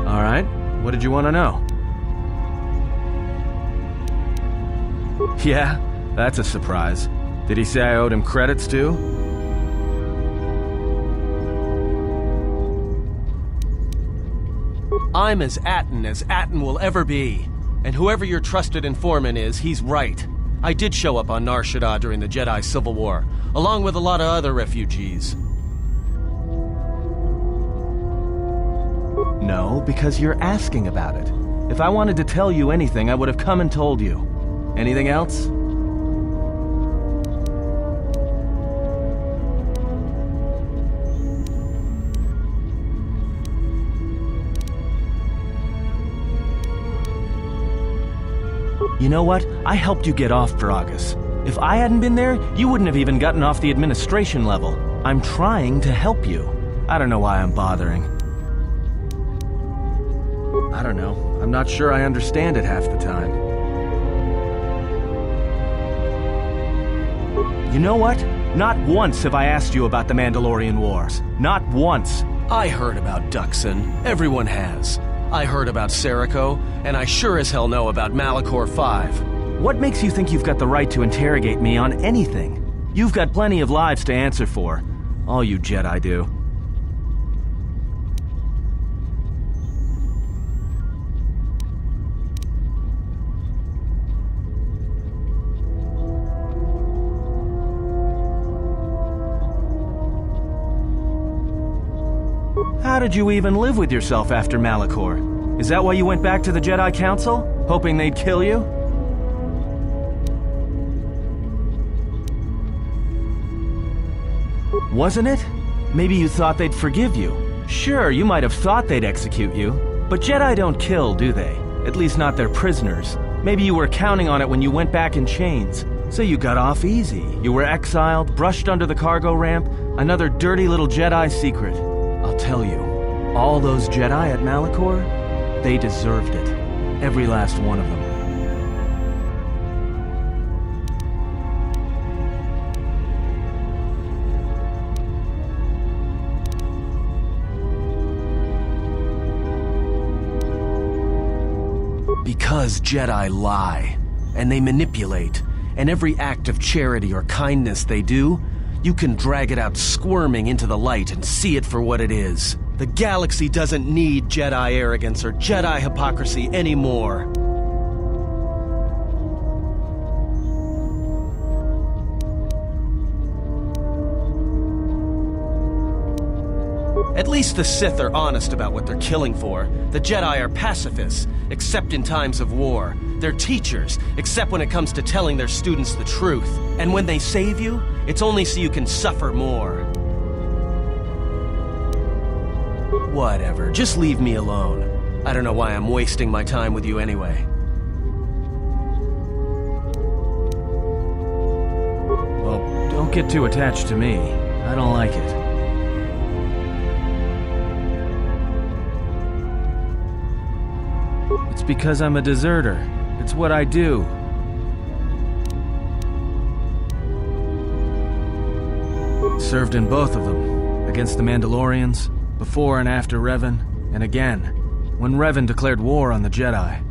All right, what did you want to know? Yeah, that's a surprise. Did he say I owed him credits too? I'm as Atten will ever be. And whoever your trusted informant is, he's right. I did show up on Nar Shaddaa during the Jedi Civil War, along with a lot of other refugees. No, because you're asking about it. If I wanted to tell you anything, I would have come and told you. Anything else? You know what? I helped you get off Paragus. If I hadn't been there, you wouldn't have even gotten off the administration level. I'm trying to help you. I don't know why I'm bothering. I don't know. I'm not sure I understand it half the time. You know what? Not once have I asked you about the Mandalorian Wars. Not once. I heard about Duxon. Everyone has. I heard about Seriko, and I sure as hell know about Malachor 5. What makes you think you've got the right to interrogate me on anything? You've got plenty of lives to answer for. All you Jedi do. How did you even live with yourself after Malachor? Is that why you went back to the Jedi Council? Hoping they'd kill you? Wasn't it? Maybe you thought they'd forgive you. Sure, you might have thought they'd execute you. But Jedi don't kill, do they? At least not their prisoners. Maybe you were counting on it when you went back in chains. So you got off easy. You were exiled, brushed under the cargo ramp, another dirty little Jedi secret. I'll tell you, all those Jedi at Malachor, they deserved it. Every last one of them. Because Jedi lie, and they manipulate, and every act of charity or kindness they do, you can drag it out squirming into the light and see it for what it is. The galaxy doesn't need Jedi arrogance or Jedi hypocrisy anymore. At least the Sith are honest about what they're killing for. The Jedi are pacifists, except in times of war. They're teachers, except when it comes to telling their students the truth. And when they save you, it's only so you can suffer more. Whatever, just leave me alone. I don't know why I'm wasting my time with you anyway. Well, don't get too attached to me. I don't like it. It's because I'm a deserter. It's what I do. Served in both of them, against the Mandalorians, before and after Revan, and again, when Revan declared war on the Jedi.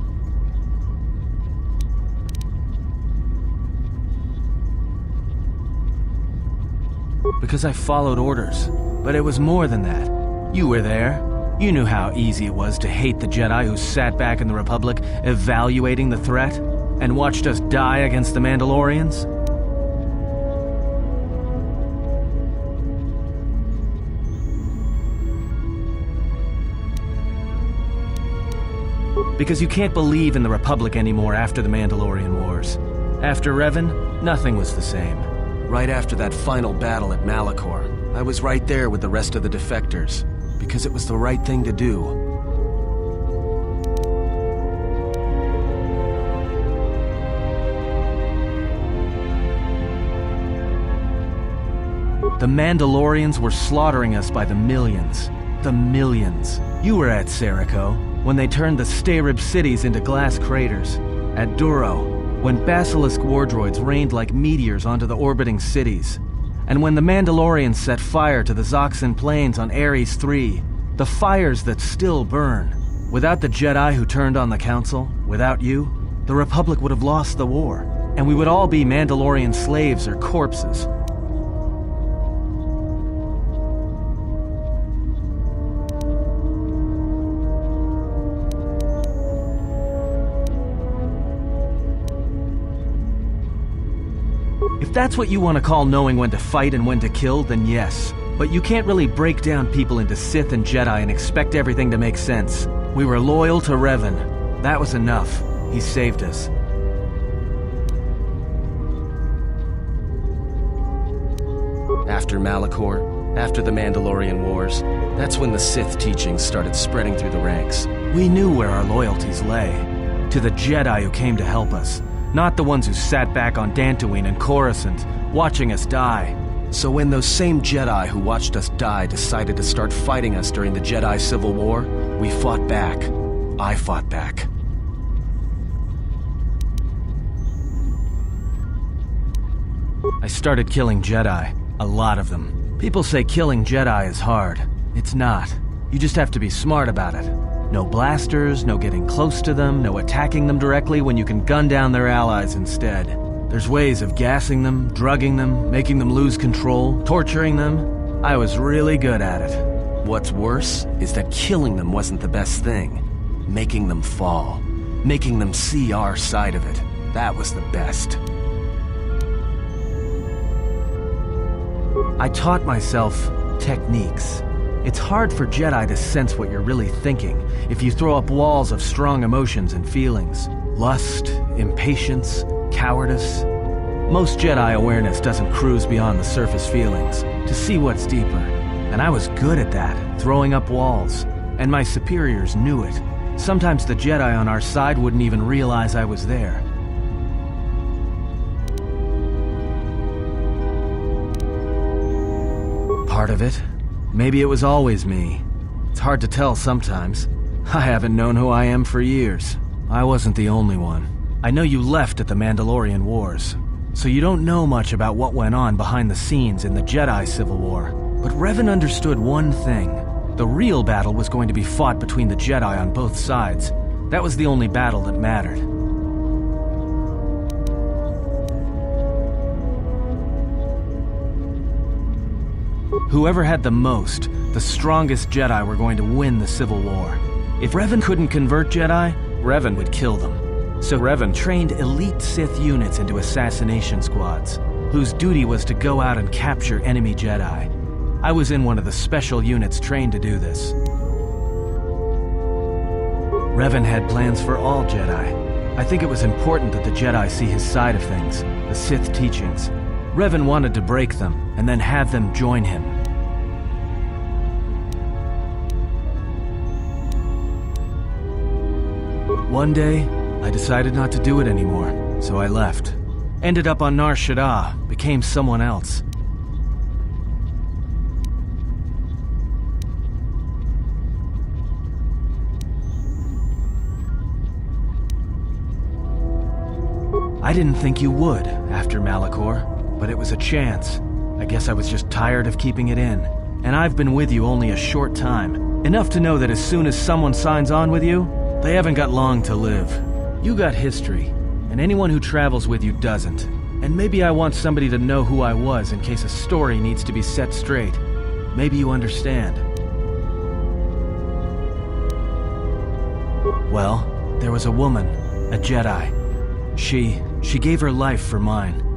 Because I followed orders, but it was more than that. You were there. You knew how easy it was to hate the Jedi who sat back in the Republic, evaluating the threat, and watched us die against the Mandalorians. Because you can't believe in the Republic anymore after the Mandalorian Wars. After Revan, nothing was the same. Right after that final battle at Malachor, I was right there with the rest of the defectors, because it was the right thing to do. The Mandalorians were slaughtering us by the millions. The millions. You were at Serico, when they turned the Starib cities into glass craters. At Duro, when Basilisk war droids rained like meteors onto the orbiting cities. And when the Mandalorians set fire to the Zoxan plains on Ares III, the fires that still burn. Without the Jedi who turned on the Council, without you, the Republic would have lost the war, and we would all be Mandalorian slaves or corpses. If that's what you want to call knowing when to fight and when to kill, then yes. But you can't really break down people into Sith and Jedi and expect everything to make sense. We were loyal to Revan. That was enough. He saved us. After Malachor, after the Mandalorian Wars, that's when the Sith teachings started spreading through the ranks. We knew where our loyalties lay. To the Jedi who came to help us. Not the ones who sat back on Dantooine and Coruscant, watching us die. So when those same Jedi who watched us die decided to start fighting us during the Jedi Civil War, we fought back. I fought back. I started killing Jedi. A lot of them. People say killing Jedi is hard. It's not. You just have to be smart about it. No blasters, no getting close to them, no attacking them directly when you can gun down their allies instead. There's ways of gassing them, drugging them, making them lose control, torturing them. I was really good at it. What's worse is that killing them wasn't the best thing. Making them fall. Making them see our side of it. That was the best. I taught myself techniques. It's hard for Jedi to sense what you're really thinking if you throw up walls of strong emotions and feelings. Lust, impatience, cowardice. Most Jedi awareness doesn't cruise beyond the surface feelings to see what's deeper. And I was good at that, throwing up walls. And my superiors knew it. Sometimes the Jedi on our side wouldn't even realize I was there. Part of it. Maybe it was always me. It's hard to tell sometimes. I haven't known who I am for years. I wasn't the only one. I know you left at the Mandalorian Wars, so you don't know much about what went on behind the scenes in the Jedi Civil War. But Revan understood one thing. The real battle was going to be fought between the Jedi on both sides. That was the only battle that mattered. Whoever had the most, the strongest Jedi were going to win the Civil War. If Revan couldn't convert Jedi, Revan would kill them. So Revan trained elite Sith units into assassination squads, whose duty was to go out and capture enemy Jedi. I was in one of the special units trained to do this. Revan had plans for all Jedi. I think it was important that the Jedi see his side of things, the Sith teachings. Revan wanted to break them, and then have them join him. One day, I decided not to do it anymore, so I left. Ended up on Nar Shaddaa, became someone else. I didn't think you would, after Malachor, but it was a chance. I guess I was just tired of keeping it in. And I've been with you only a short time. Enough to know that as soon as someone signs on with you, they haven't got long to live. You got history, and anyone who travels with you doesn't. And maybe I want somebody to know who I was in case a story needs to be set straight. Maybe you understand. Well, there was a woman, a Jedi. She gave her life for mine.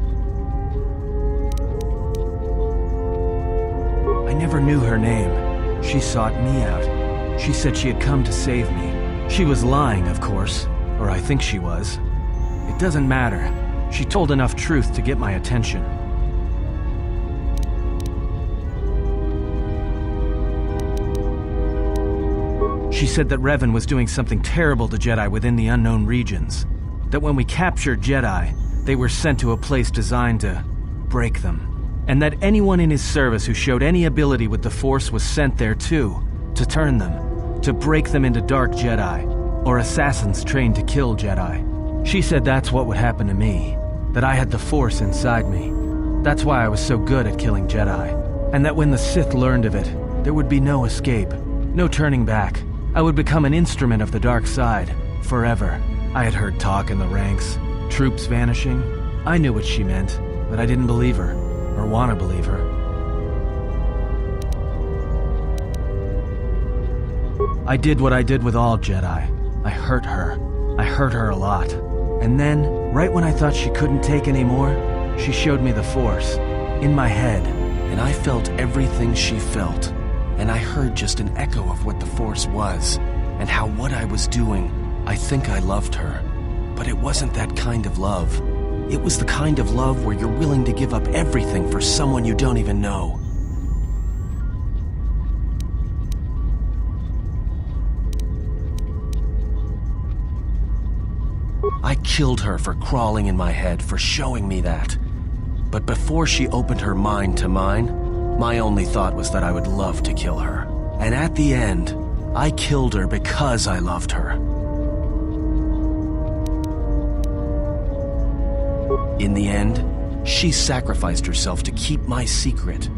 I never knew her name. She sought me out. She said she had come to save me. She was lying, of course, or I think she was. It doesn't matter. She told enough truth to get my attention. She said that Revan was doing something terrible to Jedi within the unknown regions. That when we captured Jedi, they were sent to a place designed to break them. And that anyone in his service who showed any ability with the Force was sent there too, to turn them, to break them into dark Jedi, or assassins trained to kill Jedi. She said that's what would happen to me, that I had the Force inside me. That's why I was so good at killing Jedi, and that when the Sith learned of it, there would be no escape, no turning back. I would become an instrument of the dark side, forever. I had heard talk in the ranks, troops vanishing. I knew what she meant, but I didn't believe her, or want to believe her. I did what I did with all Jedi. I hurt her. I hurt her a lot. And then, right when I thought she couldn't take any more, she showed me the Force, in my head. And I felt everything she felt. And I heard just an echo of what the Force was, and how what I was doing, I think I loved her. But it wasn't that kind of love. It was the kind of love where you're willing to give up everything for someone you don't even know. I killed her for crawling in my head, for showing me that. But before she opened her mind to mine, my only thought was that I would love to kill her. And at the end, I killed her because I loved her. In the end, she sacrificed herself to keep my secret,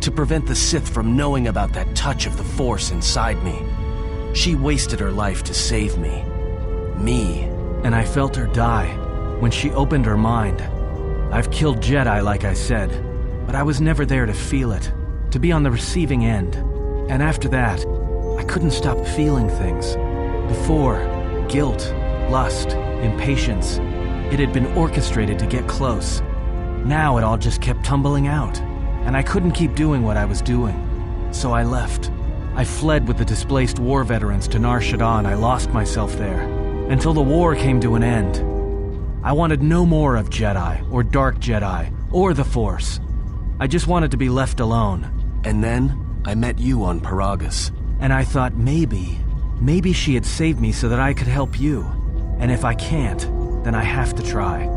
to prevent the Sith from knowing about that touch of the Force inside me. She wasted her life to save me. Me. And I felt her die when she opened her mind. I've killed Jedi, like I said, but I was never there to feel it, to be on the receiving end. And after that, I couldn't stop feeling things. Before, guilt, lust, impatience. It had been orchestrated to get close. Now it all just kept tumbling out, and I couldn't keep doing what I was doing. So I left. I fled with the displaced war veterans to Nar Shaddaa. I lost myself there, until the war came to an end. I wanted no more of Jedi, or Dark Jedi, or the Force. I just wanted to be left alone. And then, I met you on Paragus. And I thought maybe she had saved me so that I could help you. And if I can't, then I have to try.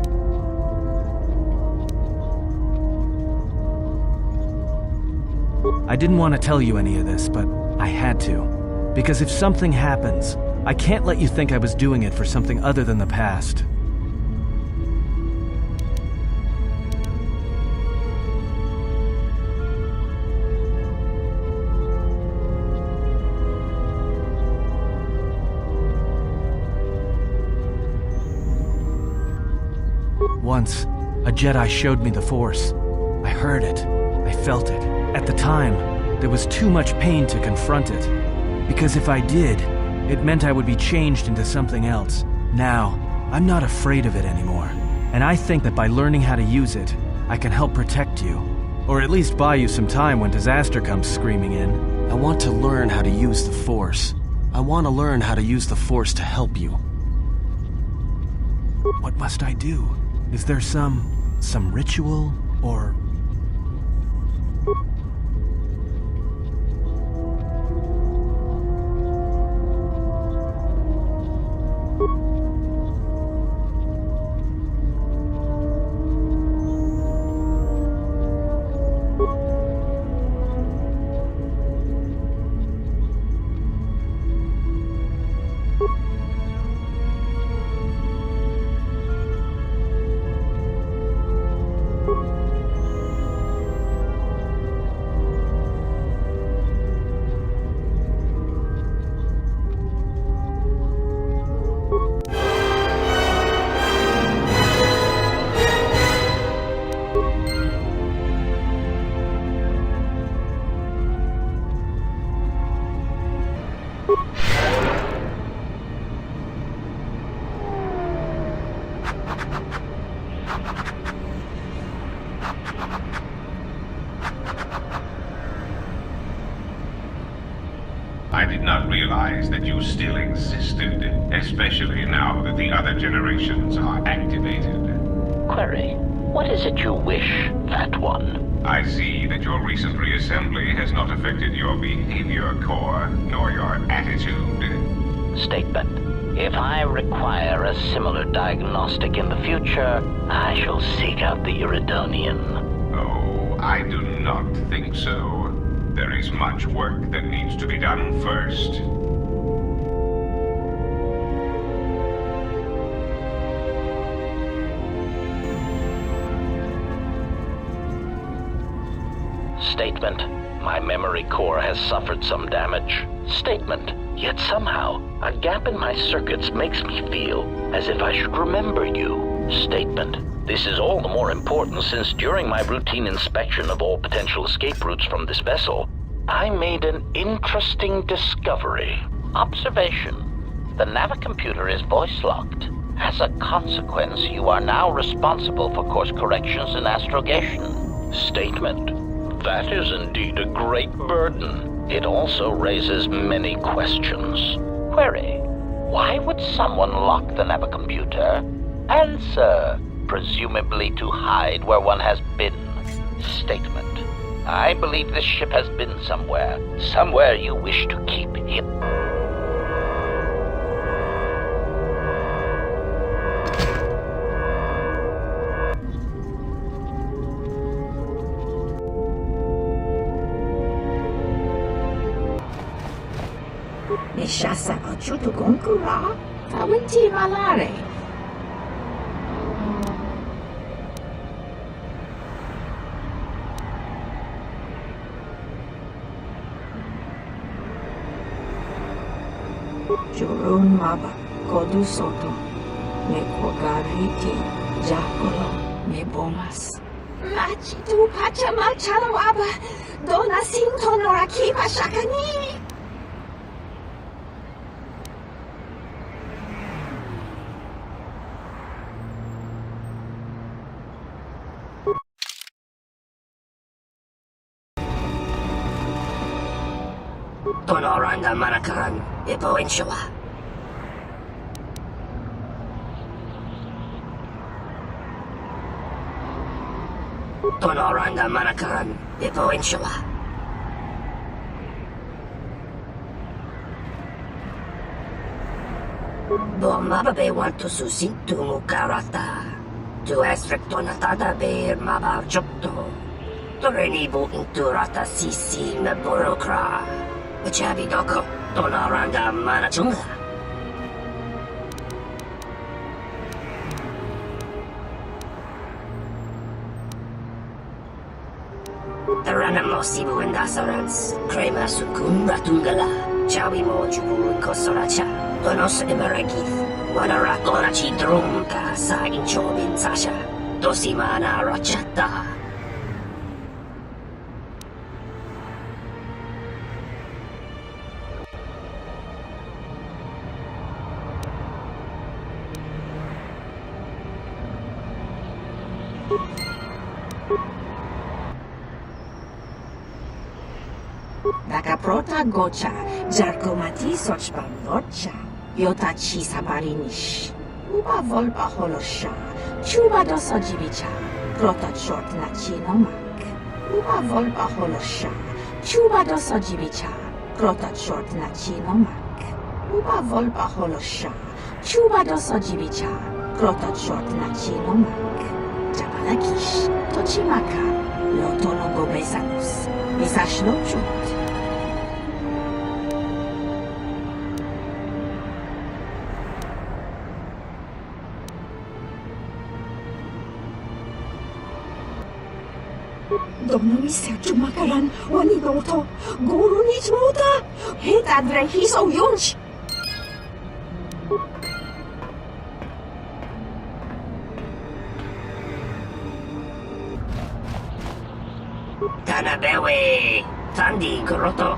I didn't want to tell you any of this, but I had to. Because if something happens, I can't let you think I was doing it for something other than the past. Once, a Jedi showed me the Force. I heard it. I felt it. At the time, there was too much pain to confront it. Because if I did, it meant I would be changed into something else. Now, I'm not afraid of it anymore. And I think that by learning how to use it, I can help protect you. Or at least buy you some time when disaster comes screaming in. I want to learn how to use the Force. I want to learn how to use the Force to help you. What must I do? Is there some ritual, or... realized that you still existed, especially now that the other generations are activated. Query, what is it you wish, Fat One? I see that your recent reassembly has not affected your behavior core, nor your attitude. Statement. If I require a similar diagnostic in the future, I shall seek out the Iridonian. Oh, I do not think so. There is much work that needs to be done first. Statement. My memory core has suffered some damage. Statement. Yet somehow, a gap in my circuits makes me feel as if I should remember you. Statement. This is all the more important since during my routine inspection of all potential escape routes from this vessel, I made an interesting discovery. Observation. The navicomputer is voice-locked. As a consequence, you are now responsible for course corrections and astrogation. Statement. That is indeed a great burden. It also raises many questions. Query. Why would someone lock the navicomputer? Answer. Presumably to hide where one has been. Statement. I believe this ship has been somewhere. Somewhere you wish to keep him. Nishasa achutu gonkura. Tawinti malare. Jurun maba kodu soto. Me kogariti jakolo me bomas. Machitu pachama chalawaba. Dona sinto norakipa shakani. Tonoranda Manakaran, Ipo Inshawa. Tonoranda Manakaran, Ipo Inshawa. Bombabe want to susintu mukarata. Tu estrictonatada beer mabar jokto. Torenibu inturata sisi me burokra. Chabi doko, Tonoranda Manachunga. Taranamo Sibu and Dasarans, Crema Sukun Ratungala, Chawi Mojubu Kosoracha, Donos Emeragith, Wanarakorachi Drumka, Sa Inchobin Sasha, Dosimana Rachata. Nakaprota gocha, jarkomati sochpam locha, yotachi sabarinish. Uba volpa holosha, chuba dosojibicha, prota short nachinomak. Uba volpa holosha, chuba dosojibicha, prota short nachinomak. Uba volpa holosha, chuba dosojibicha, prota short nachinomak. Jabalakish, tochimaka, lotologo besanus, misash lochut. Domnului Sergiu Macaran, Wanidoto, Guru Nizmuta, Hetadre Hiso Yunch. Tanabewe, Tandi Groto.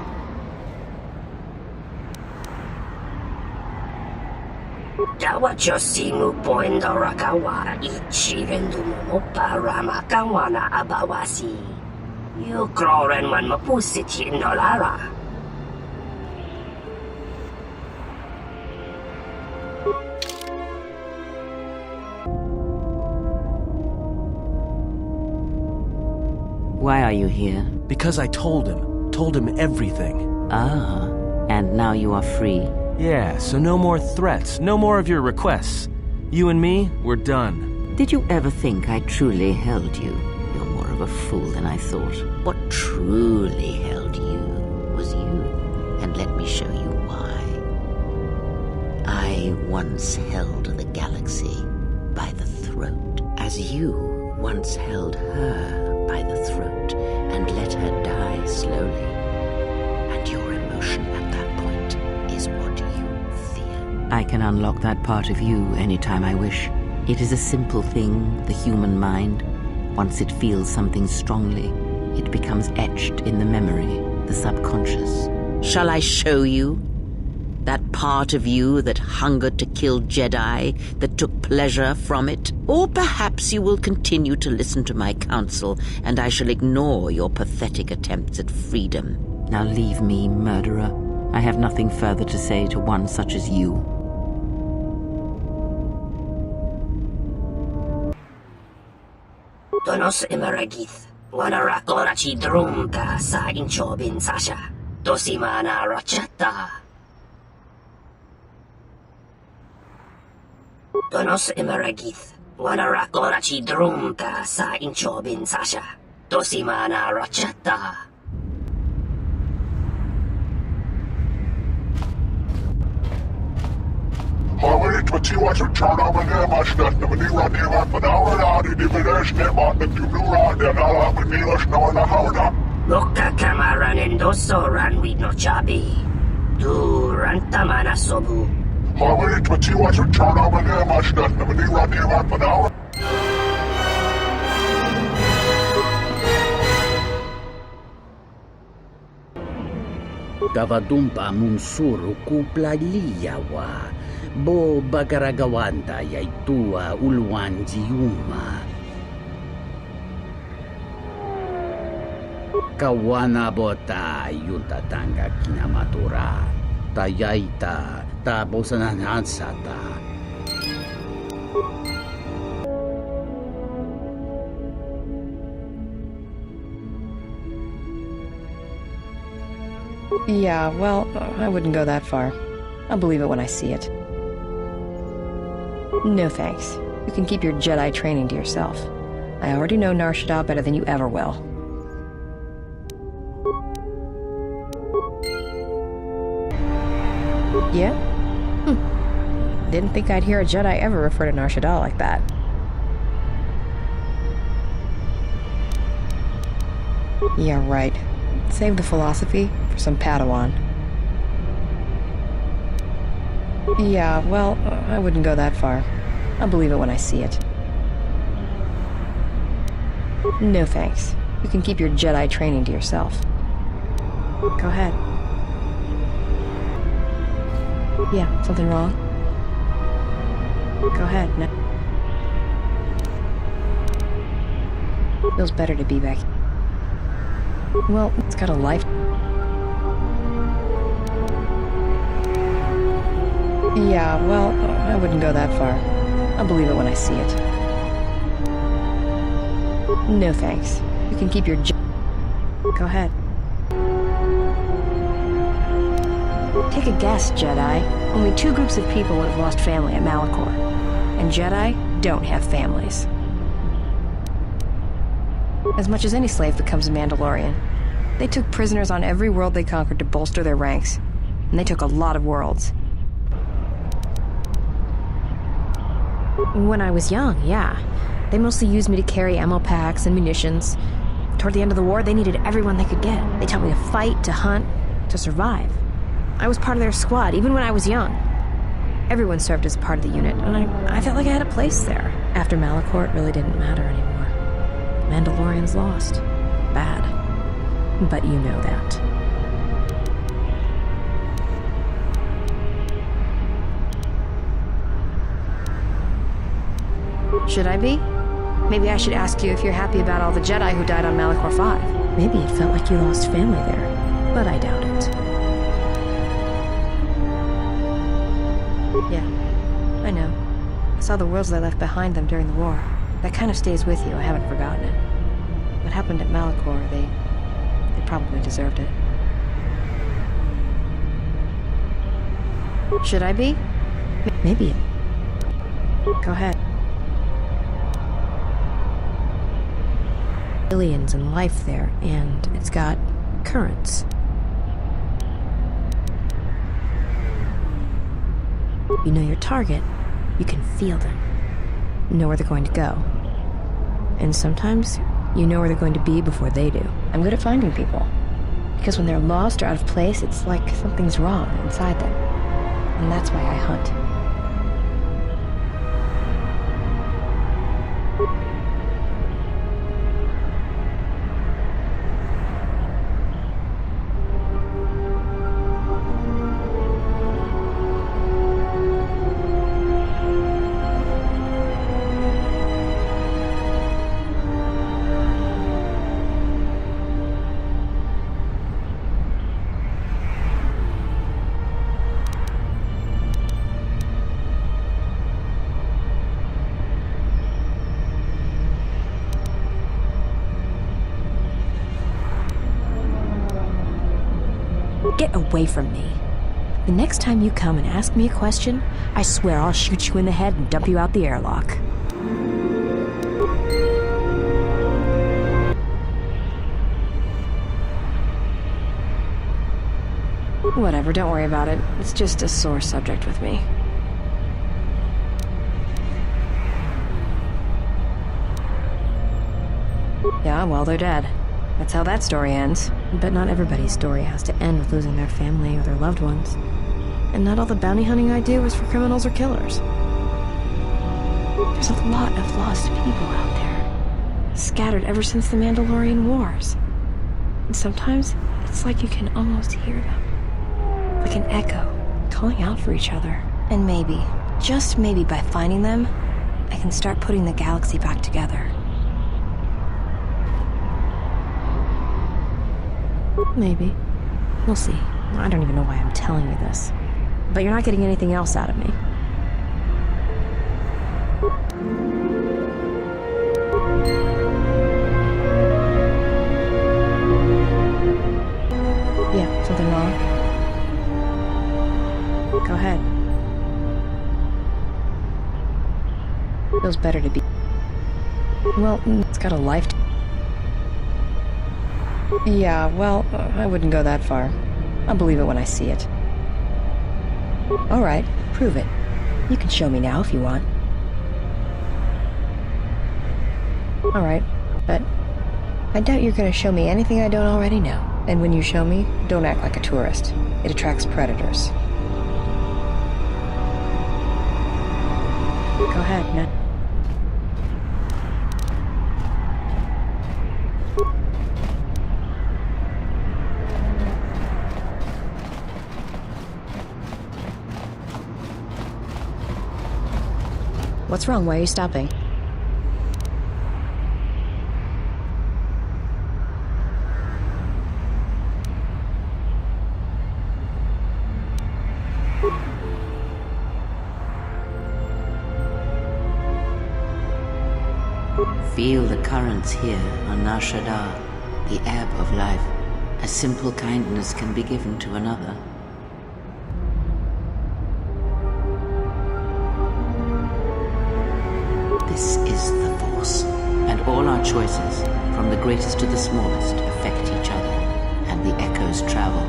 Dawa Josimu Poendo Rakawa, Ichi Rendumo Parama Kawana Abawasi. You Kroren One Mapusiti Nolara. Why are you here? Because I told him everything. Ah, and now you are free? Yeah, so no more threats, no more of your requests. You and me, we're done. Did you ever think I truly held you? You're more of a fool than I thought. What truly held you was you, and let me show you why. I once held the galaxy by the throat, as you once held her by the throat and let her die slowly. And your emotion at that point is what you fear. I can unlock that part of you anytime I wish. It is a simple thing, the human mind. Once it feels something strongly, it becomes etched in the memory, the subconscious. Shall I show you? That part of you that hungered to kill Jedi, that took pleasure from it? Or perhaps you will continue to listen to my counsel, and I shall ignore your pathetic attempts at freedom. Now leave me, murderer. I have nothing further to say to one such as you. Donos imaragith, wanarakorachi drumka sa inchobin sasha, dosimana rachata. Donos imaragith, wanarakorachi drumka sa inchobin sasha, dosimana rachata. Hawit matiwa to chana manemash that the manira neva panara di dividesh nema the dubura de nala manilash no na hawda. Loka kamaran endoso ran we no chabi. Du rantamana sobu. Hawit matiwa to chana manemash that the manira neva panara. Davadumpa munsuru kupla liyawa. Bo bagaragawanda yaitua ulwanjiuma. Kawana bota yuntatanga kinamatura. Tayaita ta bosananansata. Yeah, well, I wouldn't go that far. I'll believe it when I see it. No thanks. You can keep your Jedi training to yourself. I already know Nar Shaddaa better than you ever will. Yeah? Didn't think I'd hear a Jedi ever refer to Nar Shaddaa like that. Yeah, right. Save the philosophy for some Padawan. Yeah, well, I wouldn't go that far. I'll believe it when I see it. No thanks. You can keep your Jedi training to yourself. Go ahead. Yeah, something wrong? Go ahead. No. Feels better to be back. Well, it's got a life. Yeah, well, I wouldn't go that far. I'll believe it when I see it. No thanks. You can keep your Go ahead. Take a guess, Jedi. Only 2 groups of people would have lost family at Malachor. And Jedi don't have families. As much as any slave becomes a Mandalorian. They took prisoners on every world they conquered to bolster their ranks. And they took a lot of worlds. When I was young, yeah. They mostly used me to carry ammo packs and munitions. Toward the end of the war, they needed everyone they could get. They taught me to fight, to hunt, to survive. I was part of their squad, even when I was young. Everyone served as part of the unit, and I felt like I had a place there. After Malachor, it really didn't matter anymore. Mandalorians lost. Bad. But you know that. Should I be? Maybe I should ask you if you're happy about all the Jedi who died on Malachor 5. Maybe it felt like you lost family there, but I doubt it. Yeah, I know. I saw the worlds they left behind them during the war. That kind of stays with you. I haven't forgotten it. What happened at Malachor, they probably deserved it. Should I be? Maybe. Go ahead. Aliens and life there, and it's got currents. You know your target, you can feel them. You know where they're going to go. And sometimes, you know where they're going to be before they do. I'm good at finding people. Because when they're lost or out of place, it's like something's wrong inside them. And that's why I hunt. Get away from me. The next time you come and ask me a question, I swear I'll shoot you in the head and dump you out the airlock. Whatever, don't worry about it. It's just a sore subject with me. Yeah, well, they're dead. That's how that story ends. But not everybody's story has to end with losing their family or their loved ones. And not all the bounty hunting I do is for criminals or killers. There's a lot of lost people out there, scattered ever since the Mandalorian Wars. And sometimes, it's like you can almost hear them. Like an echo, calling out for each other. And maybe, just maybe by finding them, I can start putting the galaxy back together. Maybe. We'll see. I don't even know why I'm telling you this. But you're not getting anything else out of me. Yeah, something wrong? Go ahead. Feels better to be... Well, it's got a life to... Yeah, well, I wouldn't go that far. I'll believe it when I see it. All right, prove it. You can show me now if you want. All right, but I doubt you're going to show me anything I don't already know. And when you show me, don't act like a tourist. It attracts predators. Go ahead, Ned. What's wrong? Why are you stopping? Feel the currents here on Nar Shaddaa, the ebb of life. A simple kindness can be given to another. This is the Force, and all our choices, from the greatest to the smallest, affect each other, and the echoes travel.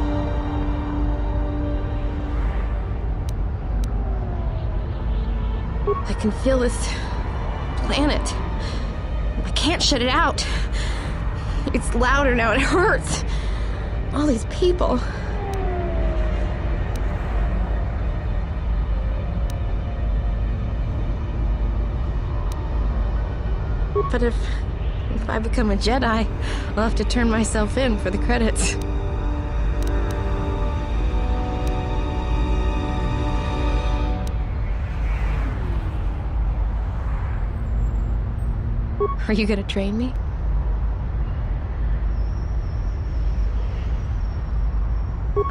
I can feel this planet. I can't shut it out. It's louder now, it hurts. All these people. But if I become a Jedi, I'll have to turn myself in for the credits. Are you gonna train me?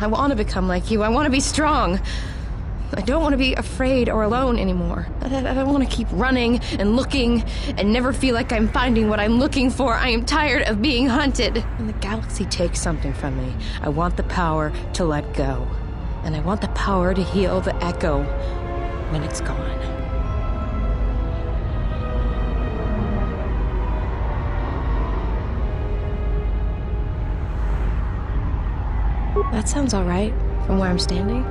I want to become like you. I want to be strong. I don't want to be afraid or alone anymore. I don't want to keep running and looking and never feel like I'm finding what I'm looking for. I am tired of being hunted. When the galaxy takes something from me, I want the power to let go. And I want the power to heal the echo when it's gone. That sounds all right from where I'm standing.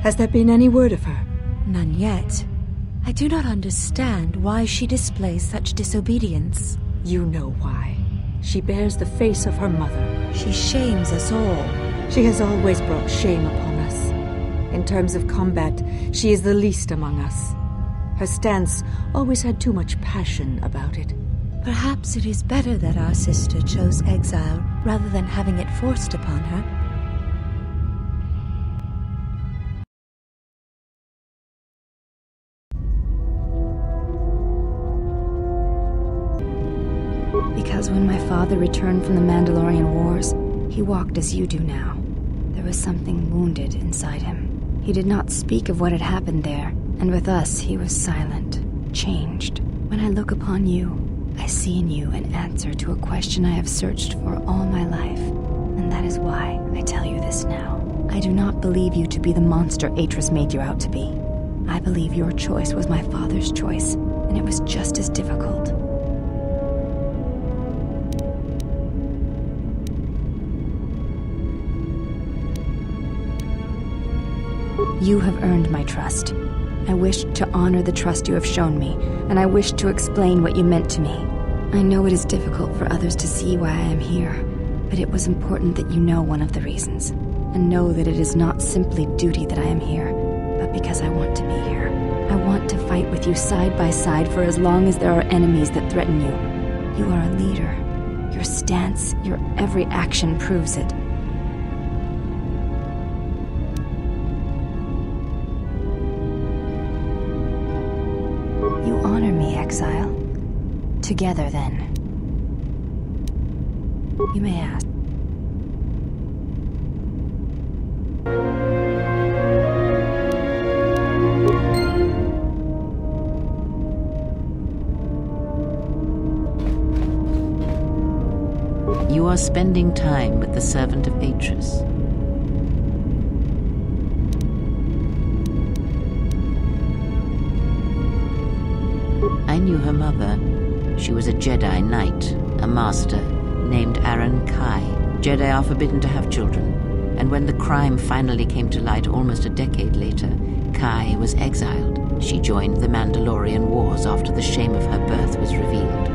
Has there been any word of her? None yet. I do not understand why she displays such disobedience. You know why. She bears the face of her mother. She shames us all. She has always brought shame upon us. In terms of combat, she is the least among us. Her stance always had too much passion about it. Perhaps it is better that our sister chose exile rather than having it forced upon her. Because when my father returned from the Mandalorian Wars, he walked as you do now. There was something wounded inside him. He did not speak of what had happened there, and with us he was silent, changed. When I look upon you, I see in you an answer to a question I have searched for all my life, and that is why I tell you this now. I do not believe you to be the monster Atris made you out to be. I believe your choice was my father's choice, and it was just as difficult. You have earned my trust. I wish to honor the trust you have shown me, and I wish to explain what you meant to me. I know it is difficult for others to see why I am here, but it was important that you know one of the reasons, and know that it is not simply duty that I am here, but because I want to be here. I want to fight with you side by side for as long as there are enemies that threaten you. You are a leader. Your stance, your every action proves it. You honor me, Exile. Together, then. You may ask. You are spending time with the servant of Atris. I knew her mother. She was a Jedi Knight, a master, named Aaron Kai. Jedi are forbidden to have children, and when the crime finally came to light almost a decade later, Kai was exiled. She joined the Mandalorian Wars after the shame of her birth was revealed.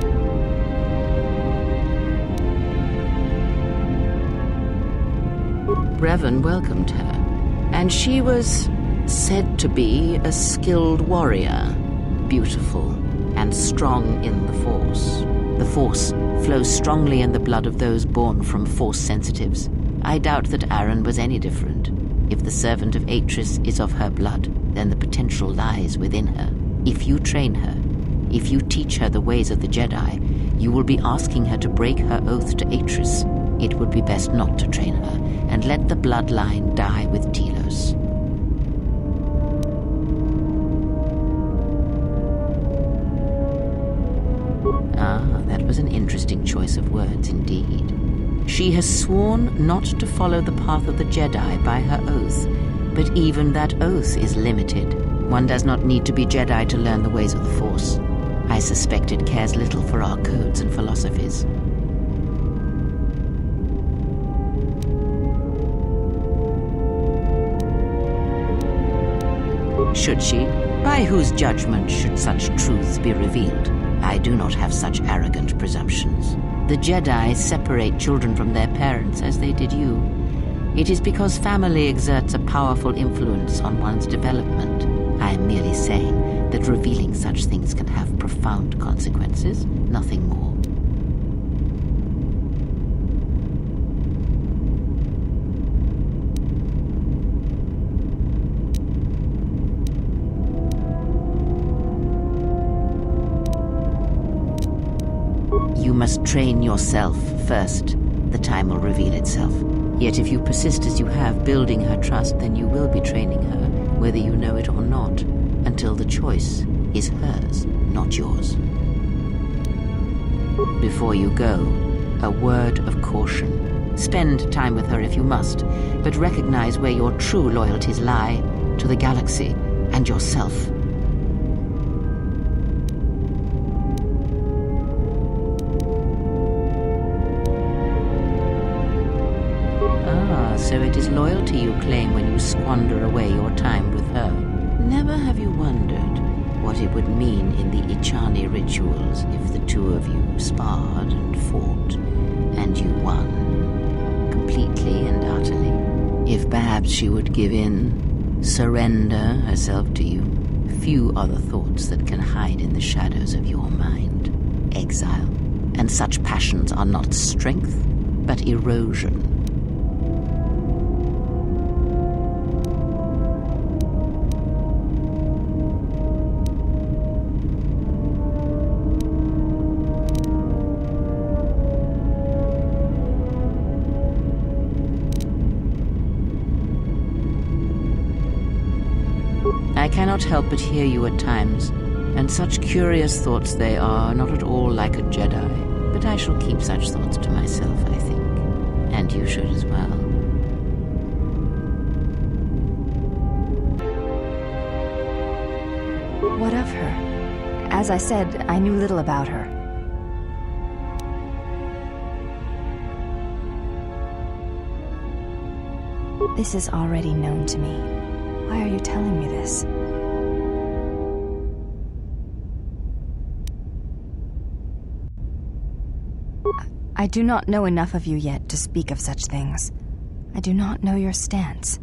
Revan welcomed her, and she was said to be a skilled warrior, beautiful, and strong in the Force. The Force flows strongly in the blood of those born from Force sensitives. I doubt that Aaron was any different. If the servant of Atris is of her blood, then the potential lies within her. If you train her, if you teach her the ways of the Jedi, you will be asking her to break her oath to Atris. It would be best not to train her, and let the bloodline die with Telos. That was an interesting choice of words indeed. She has sworn not to follow the path of the Jedi by her oath, but even that oath is limited. One does not need to be Jedi to learn the ways of the Force. I suspect it cares little for our codes and philosophies. Should she? By whose judgment should such truths be revealed? I do not have such arrogant presumptions. The Jedi separate children from their parents as they did you. It is because family exerts a powerful influence on one's development. I am merely saying that revealing such things can have profound consequences, nothing more. You must train yourself first. The time will reveal itself. Yet if you persist as you have, building her trust, then you will be training her, whether you know it or not, until the choice is hers, not yours. Before you go, a word of caution. Spend time with her if you must, but recognize where your true loyalties lie, to the galaxy and yourself. So it is loyalty you claim when you squander away your time with her. Never have you wondered what it would mean in the Ichani rituals if the two of you sparred and fought, and you won, completely and utterly. If perhaps she would give in, surrender herself to you, few are the thoughts that can hide in the shadows of your mind. Exile. And such passions are not strength, but erosion. I cannot help but hear you at times, and such curious thoughts they are, not at all like a Jedi. But I shall keep such thoughts to myself, I think. And you should as well. What of her? As I said, I knew little about her. This is already known to me. Why are you telling me this? I do not know enough of you yet to speak of such things. I do not know your stance,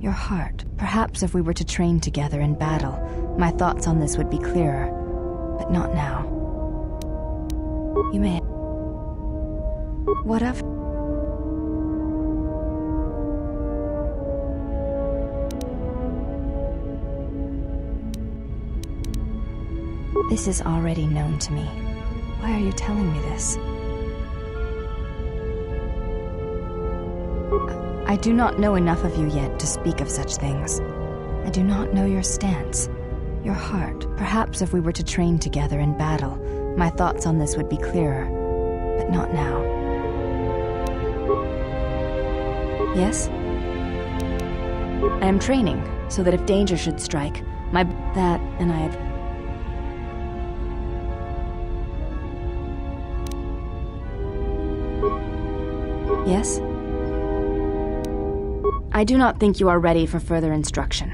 your heart. Perhaps if we were to train together in battle, my thoughts on this would be clearer, but not now. You may... What of... This is already known to me. Why are you telling me this? I do not know enough of you yet to speak of such things. I do not know your stance, your heart. Perhaps if we were to train together in battle, my thoughts on this would be clearer, but not now. Yes? I am training, so that if danger should strike, that and I have... Yes? I do not think you are ready for further instruction.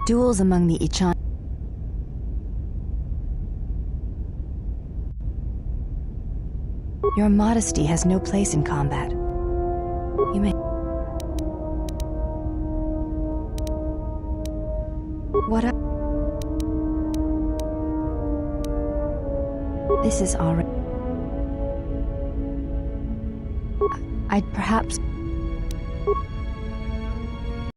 Duels among the Ichan... Your modesty has no place in combat. You may... What up? This is already... I'd perhaps...